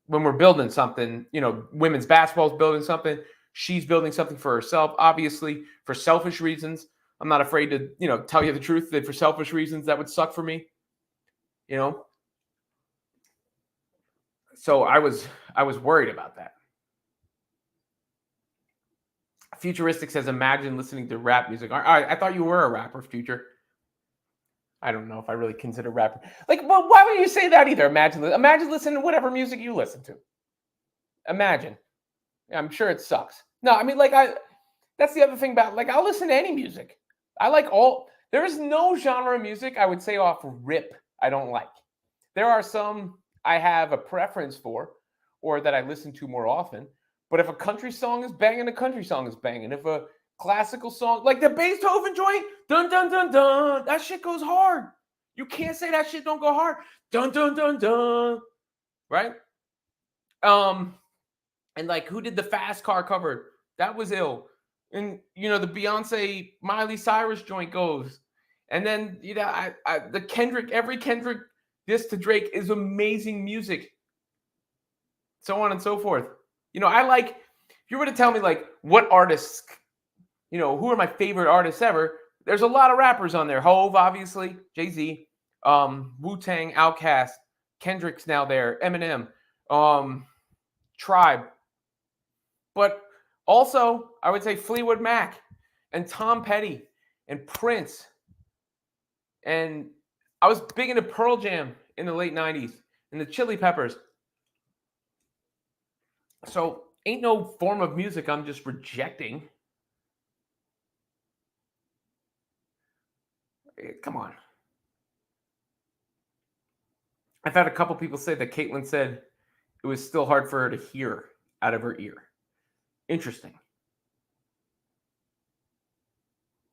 When we're building something, women's basketball is building something. She's building something for herself, obviously, for selfish reasons. I'm not afraid to, tell you the truth that for selfish reasons that would suck for me, So I was worried about that. Futuristic says, imagine listening to rap music. All right, I thought you were a rapper, Future. I don't know if I really consider rapper. Well, why would you say that either? Imagine listening to whatever music you listen to. Imagine. I'm sure it sucks. No, I mean, that's the other thing about, I'll listen to any music. There is no genre of music I would say off rip I don't like. There are some I have a preference for or that I listen to more often. But if a country song is banging, a country song is banging. If a classical song, like the Beethoven joint, dun, dun, dun, dun, that shit goes hard. You can't say that shit don't go hard. Dun, dun, dun, dun. Right? And who did the Fast Car cover? That was ill. And, the Beyonce Miley Cyrus joint goes. And then, the Kendrick, every Kendrick diss to Drake is amazing music. So on and so forth. If you were to tell me what artists, who are my favorite artists ever, there's a lot of rappers on there. Hove, obviously, Jay-Z, Wu-Tang, Outkast, Kendrick's now there, Eminem, Tribe. But also, I would say Fleetwood Mac and Tom Petty and Prince. And I was big into Pearl Jam in the late 90s and the Chili Peppers. So Ain't no form of music I'm just rejecting. Come on. I've had a couple people say that Caitlyn said it was still hard for her to hear out of her ear. Interesting.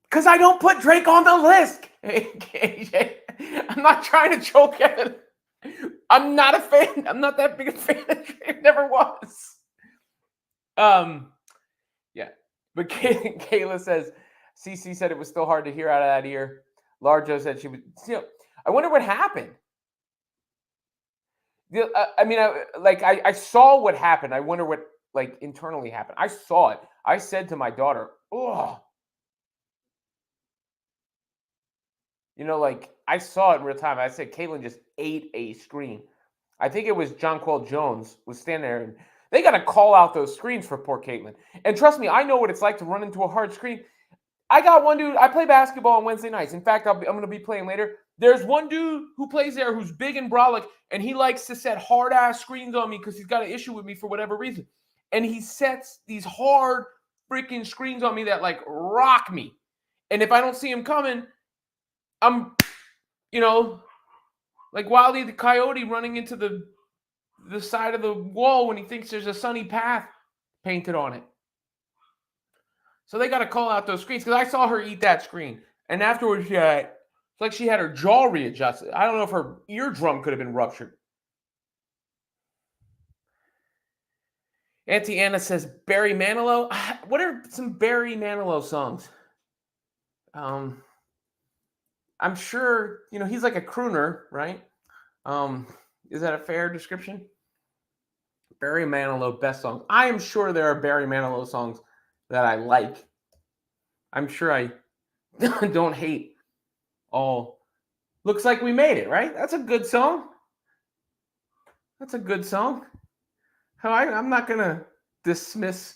Because I don't put Drake on the list. I'm not trying to choke Kevin. I'm not a fan. I'm not that big a fan of Drake. Never was. Yeah. But Kayla says, CC said it was still hard to hear out of that ear. Larjo said she would. I wonder what happened. I saw what happened. I wonder what internally happened. I saw it. I said to my daughter, "Oh." I saw it in real time. I said, Caitlyn just ate a screen. I think it was Jonquel Jones was standing there, and they got to call out those screens for poor Caitlyn. And trust me, I know what it's like to run into a hard screen. I got one dude. I play basketball on Wednesday nights. In fact, I'm going to be playing later. There's one dude who plays there who's big and brolic, and he likes to set hard-ass screens on me because he's got an issue with me for whatever reason. And he sets these hard freaking screens on me that, rock me. And if I don't see him coming, I'm, like Wildy the Coyote running into the side of the wall when he thinks there's a sunny path painted on it. So they got to call out those screens because I saw her eat that screen. And afterwards, it's like she had her jaw readjusted. I don't know if her eardrum could have been ruptured. Auntie Anna says Barry Manilow. What are some Barry Manilow songs? I'm sure, he's like a crooner, right? Is that a fair description? Barry Manilow, best songs. I am sure there are Barry Manilow songs that I like. I'm sure I don't hate all. Looks Like We Made It, right? That's a good song. That's a good song. I'm not going to dismiss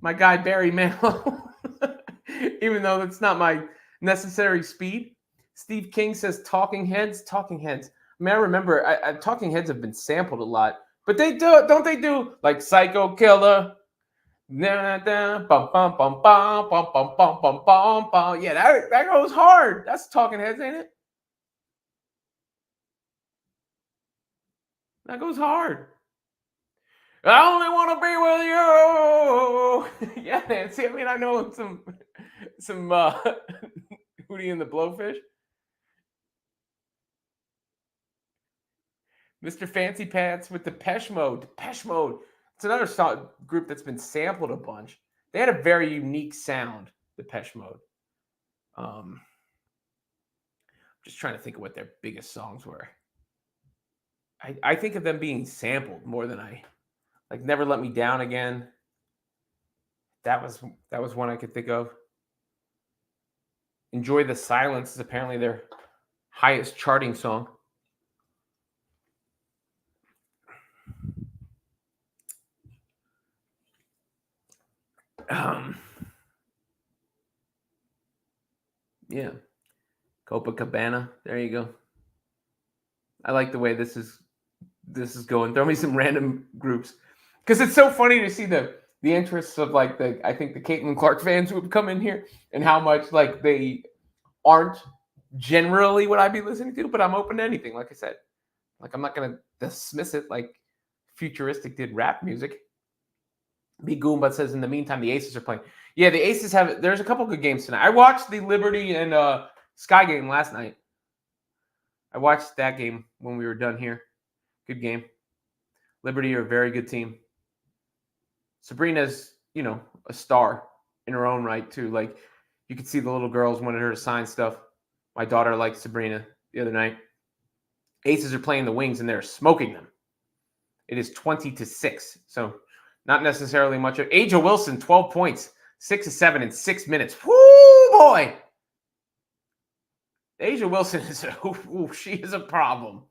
my guy Barry Manilow, even though it's not my necessary speed. Steve King says Talking Heads. Talking Heads. I mean, I remember Talking Heads have been sampled a lot, but don't they do like Psycho Killer? Yeah, that goes hard. That's Talking Heads, ain't it? That goes hard. I only want to be with you. Yeah, Nancy. I mean, I know some Hootie and the Blowfish. Mr. Fancy Pants with Depeche Mode. Depeche Mode. It's another group that's been sampled a bunch. They had a very unique sound, Depeche Mode. Just trying to think of what their biggest songs were. I think of them being sampled more than Never Let Me Down Again. That was one I could think of. Enjoy the Silence is apparently their highest charting song. Yeah. Copacabana. There you go. I like the way this is going. Throw me some random groups. Because it's so funny to see the interests of I think the Caitlyn Clark fans who have come in here and how much they aren't generally what I'd be listening to, but I'm open to anything, like I said. I'm not gonna dismiss it like Futuristic did rap music. B Goomba says in the meantime the Aces are playing. Yeah, the Aces there's a couple good games tonight. I watched the Liberty and Sky game last night. I watched that game when we were done here. Good game. Liberty are a very good team. Sabrina's, a star in her own right, too. You could see the little girls wanted her to sign stuff. My daughter liked Sabrina the other night. Aces are playing the Wings, and they're smoking them. It is 20-6, so not necessarily much. Aja Wilson, 12 points, 6 of 7 in 6 minutes. Woo, boy! Aja Wilson she is a problem.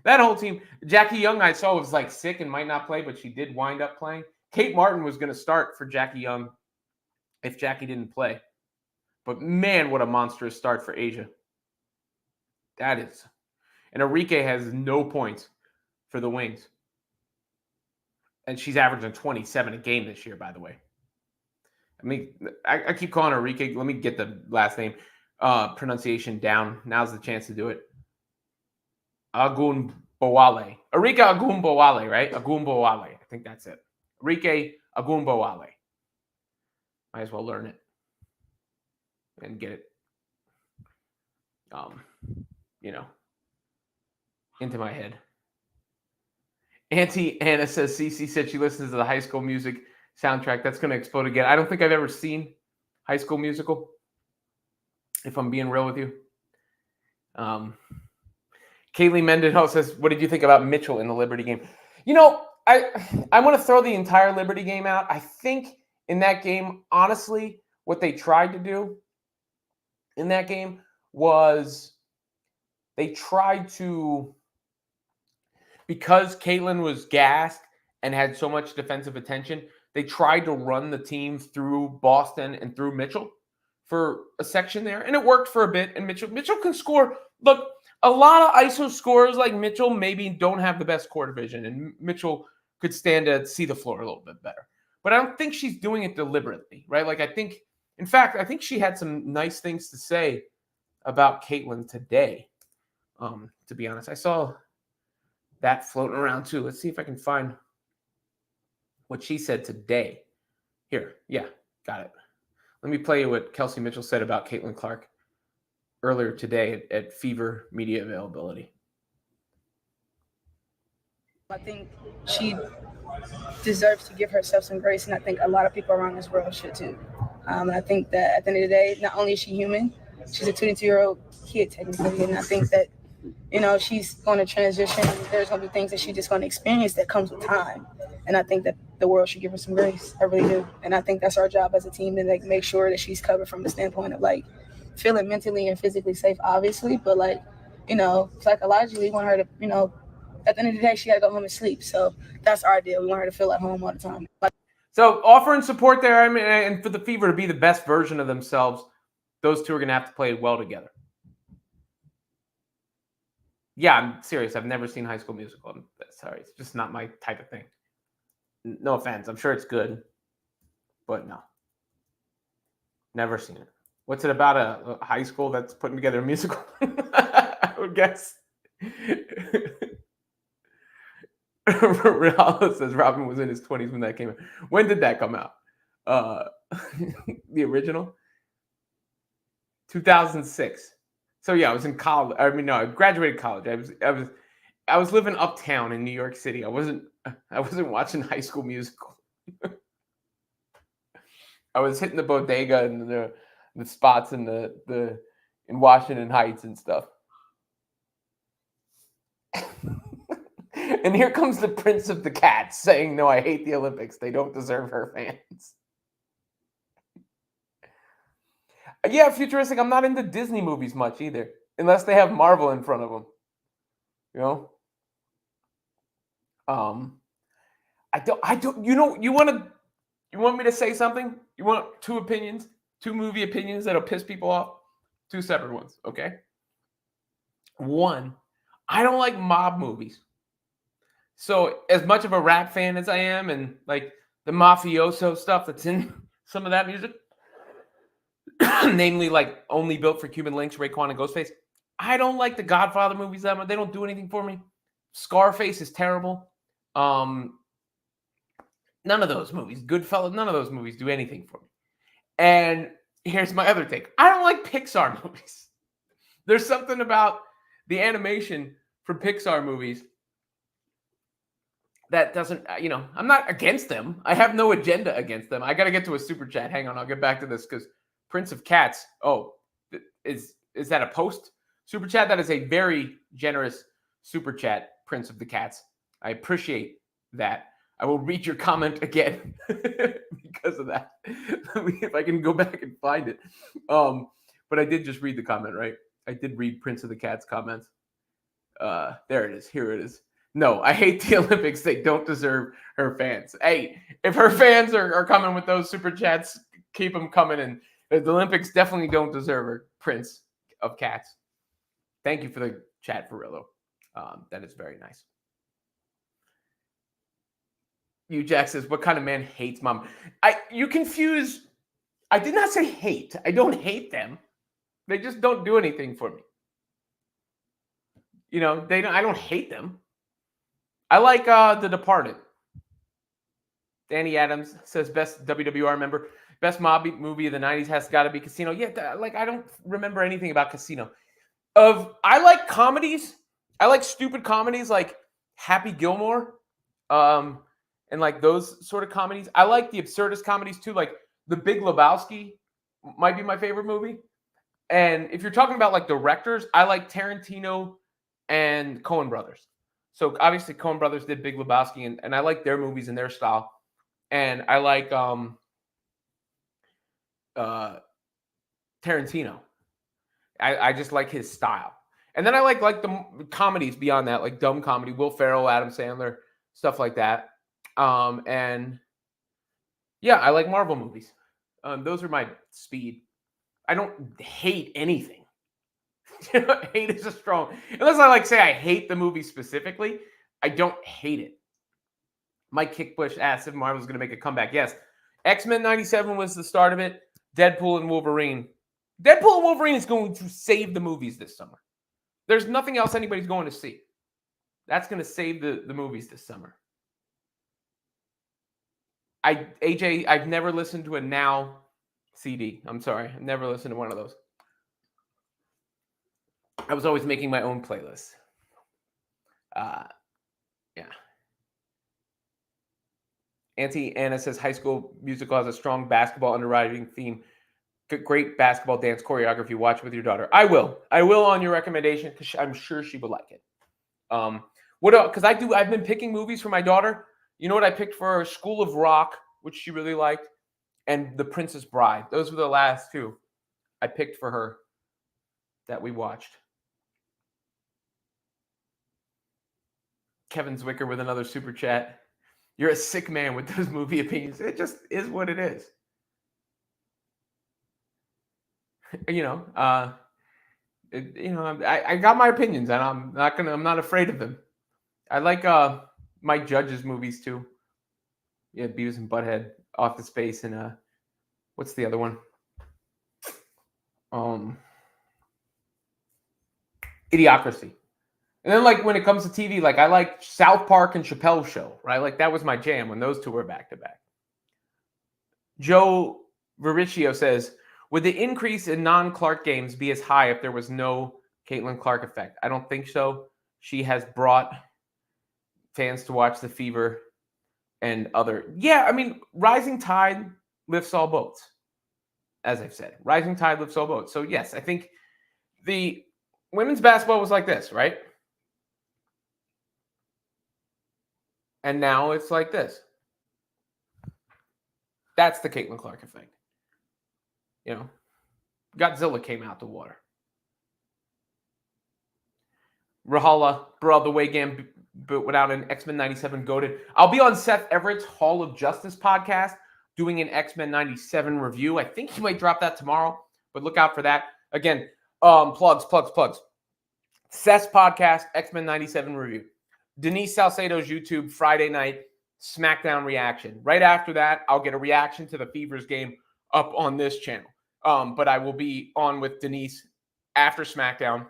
That whole team, Jackie Young, I saw was sick and might not play, but she did wind up playing. Kate Martin was going to start for Jackie Young if Jackie didn't play. But man, what a monstrous start for Asia. That is. And Enrique has no points for the Wings. And she's averaging 27 a game this year, by the way. I keep calling her Rike. Let me get the last name pronunciation down. Now's the chance to do it. Agunbowale. Arika Agunbowale, right? Agunbowale. I think that's it. Rike Agunbowale. Might as well learn it and get it, into my head. Auntie Anna says Cece said she listens to the High School Music soundtrack. That's going to explode again. I don't think I've ever seen High School Musical, if I'm being real with you. Caitlyn Mendenhall says, what did you think about Mitchell in the Liberty game? I want to throw the entire Liberty game out. I think in that game, honestly, what they tried to do in that game was they tried to, because Caitlyn was gassed and had so much defensive attention, they tried to run the team through Boston and through Mitchell for a section there. And it worked for a bit. And Mitchell can score. Look, a lot of ISO scorers like Mitchell maybe don't have the best court vision. And Mitchell could stand to see the floor a little bit better. But I don't think she's doing it deliberately, right? Like, I think she had some nice things to say about Caitlyn today. To be honest, I saw that floating around too. Let's see if I can find what she said today. Here, yeah, got it. Let me play you what Kelsey Mitchell said about Caitlyn Clark earlier today at Fever Media Availability. I think she deserves to give herself some grace, and I think a lot of people around this world should too. And I think that at the end of the day, not only is she human, she's a 22-year-old kid technically, and I think that, she's going to transition. There's going to be things that she's just going to experience that comes with time. And I think that the world should give her some grace. I really do. And I think that's our job as a team to make sure that she's covered from the standpoint of feeling mentally and physically safe, obviously. But psychologically, we want her to, at the end of the day, she got to go home and sleep. So that's our deal. We want her to feel at home all the time. So offering support there, and for the Fever to be the best version of themselves, those two are going to have to play well together. Yeah, I'm serious. I've never seen High School Musical. I'm sorry. It's just not my type of thing. No offense. I'm sure it's good, but no. Never seen it. What's it about, a high school that's putting together a musical? I would guess. Rivalry says Robin was in his 20s when that came out. When did that come out? The original? 2006. So yeah, I was in college. I graduated college. I was living uptown in New York City. I wasn't watching High School Musical. I was hitting the bodega and the spots in in Washington Heights and stuff. And here comes the Prince of the Cats saying, "No, I hate the Olympics. They don't deserve her fans." Yeah, futuristic. I'm not into Disney movies much either, unless they have Marvel in front of them. I don't. You want me to say something? You want two movie opinions that'll piss people off? Two separate ones, okay? One, I don't like mob movies. So as much of a rap fan as I am, and like the mafioso stuff that's in some of that music, namely like Only Built for Cuban Links, Raekwon and Ghostface, I don't like the Godfather movies that much. They don't do anything for me. Scarface is terrible. None of those movies, Goodfellas, none of those movies do anything for me. And here's my other take. I don't like Pixar movies. There's something about the animation from Pixar movies that doesn't, I'm not against them. I have no agenda against them. I got to get to a super chat. Hang on, I'll get back to this because Prince of Cats. Oh, is that a post super chat? That is a very generous super chat, Prince of the Cats. I appreciate that. I will read your comment again because of that. If I can go back and find it. But I did just read the comment, right? I did read Prince of the Cat's comments. There it is. Here it is. No, I hate the Olympics. They don't deserve her fans. Hey, if her fans are coming with those super chats, keep them coming. And the Olympics definitely don't deserve her, Prince of Cats. Thank you for the chat, Farillo. That is very nice. You Jack says, what kind of man hates mom? You confuse. I did not say hate. I don't hate them. They just don't do anything for me. You know, I don't hate them. I like The Departed. Danny Adams says best WWR member. Best mob movie of the 90s has got to be Casino. Yeah, I don't remember anything about Casino. I like comedies. I like stupid comedies like Happy Gilmore. And like those sort of comedies. I like the absurdist comedies too. Like The Big Lebowski might be my favorite movie. And if you're talking about like directors, I like Tarantino and Coen Brothers. So obviously Coen Brothers did Big Lebowski, and I like their movies and their style. And I like Tarantino. I just like his style. And then I like the comedies beyond that, like dumb comedy, Will Ferrell, Adam Sandler, stuff like that. And yeah, I like Marvel movies. Those are my speed. I don't hate anything. Hate is a strong, unless I say I hate the movie specifically, I don't hate it. Mike Kickbush asked if Marvel's going to make a comeback. Yes. X-Men 97 was the start of it. Deadpool and Wolverine. Deadpool and Wolverine is going to save the movies this summer. There's nothing else anybody's going to see. That's going to save the movies this summer. AJ, I've never listened to a Now CD. I'm sorry. I've never listened to one of those. I was always making my own playlist. Yeah. Auntie Anna says High School Musical has a strong basketball underwriting theme. Great basketball dance choreography. Watch with your daughter. I will on your recommendation because I'm sure she would like it. What else? Because I've been picking movies for my daughter. You know what I picked for her? School of Rock, which she really liked, and The Princess Bride. Those were the last two I picked for her that we watched. Kevin Zwicker with another super chat. You're a sick man with those movie opinions. It just is what it is. I got my opinions, and I'm not afraid of them. I like Mike Judge's movies too. Yeah, Beavis and Butthead, Office Space, and what's the other one? Idiocracy. And then when it comes to TV, I like South Park and Chappelle's Show, right? That was my jam when those two were back to back. Joe Vericchio says, would the increase in non-Clark games be as high if there was no Caitlyn Clark effect? I don't think so. She has brought fans to watch The Fever and other. Yeah, I mean, rising tide lifts all boats, as I've said. Rising tide lifts all boats. So, yes, I think the women's basketball was like this, right? And now it's like this. That's the Caitlyn Clark effect. Godzilla came out the water. Rahala, bro, the way game but without an X-Men 97 goated. I'll be on Seth Everett's Hall of Justice podcast doing an X-Men 97 review. I think he might drop that tomorrow, but look out for that. Again, plugs. Seth's podcast, X-Men 97 review. Denise Salcedo's YouTube Friday night SmackDown reaction. Right after that, I'll get a reaction to the Fevers game up on this channel. But I will be on with Denise after SmackDown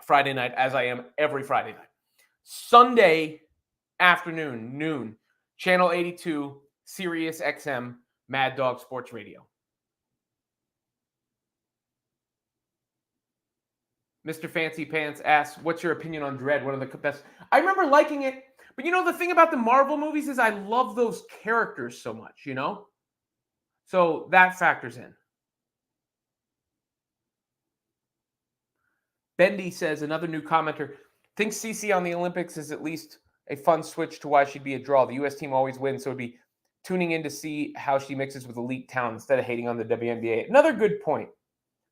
Friday night, as I am every Friday night. Sunday afternoon, noon, Channel 82, Sirius XM, Mad Dog Sports Radio. Mr. Fancy Pants asks, what's your opinion on Dredd? One of the best. I remember liking it, but the thing about the Marvel movies is I love those characters so much, So that factors in. Bendy says, another new commenter, thinks CC on the Olympics is at least a fun switch to why she'd be a draw. The U.S. team always wins, so it'd be tuning in to see how she mixes with elite talent instead of hating on the WNBA. Another good point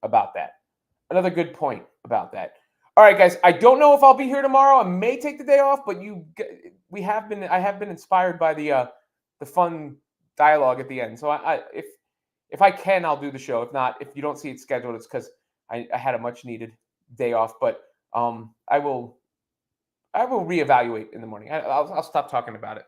about that. All right, guys, I don't know if I'll be here tomorrow. I may take the day off, but I have been inspired by the fun dialogue at the end. So if I can, I'll do the show. If not, if you don't see it scheduled, it's because I had a much needed day off. But I will reevaluate in the morning. I'll stop talking about it.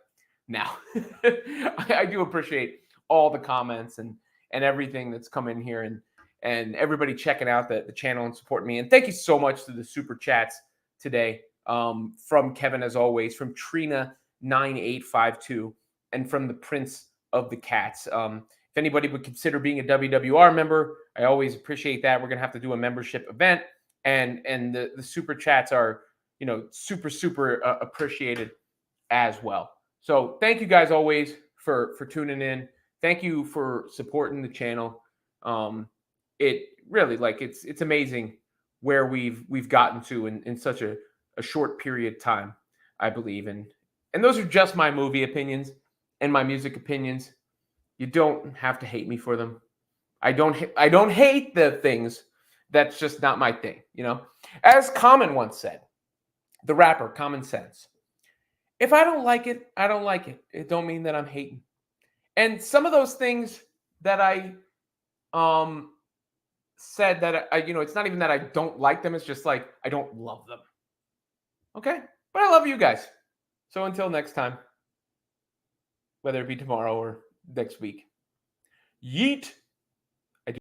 now. I do appreciate all the comments and everything that's come in here, and everybody checking out the channel and supporting me. And thank you so much to the super chats today, from Kevin, as always, from Trina9852, and from the Prince of the Cats. If anybody would consider being a WWR member, I always appreciate that. We're gonna have to do a membership event, and the super chats are, you know, super appreciated as well. So thank you guys always for tuning in. Thank you for supporting the channel. It really, like, it's amazing where we've gotten to in such a short period of time, I believe. And those are just my movie opinions and my music opinions. You don't have to hate me for them. I don't hate the things. That's just not my thing, you know. As Common once said, the rapper Common Sense, if I don't like it, I don't like it. It don't mean that I'm hating. And some of those things that I said, that I, you know, it's not even that I don't like them. It's just like I don't love them. Okay? But I love you guys. So until next time, whether it be tomorrow or next week, yeet.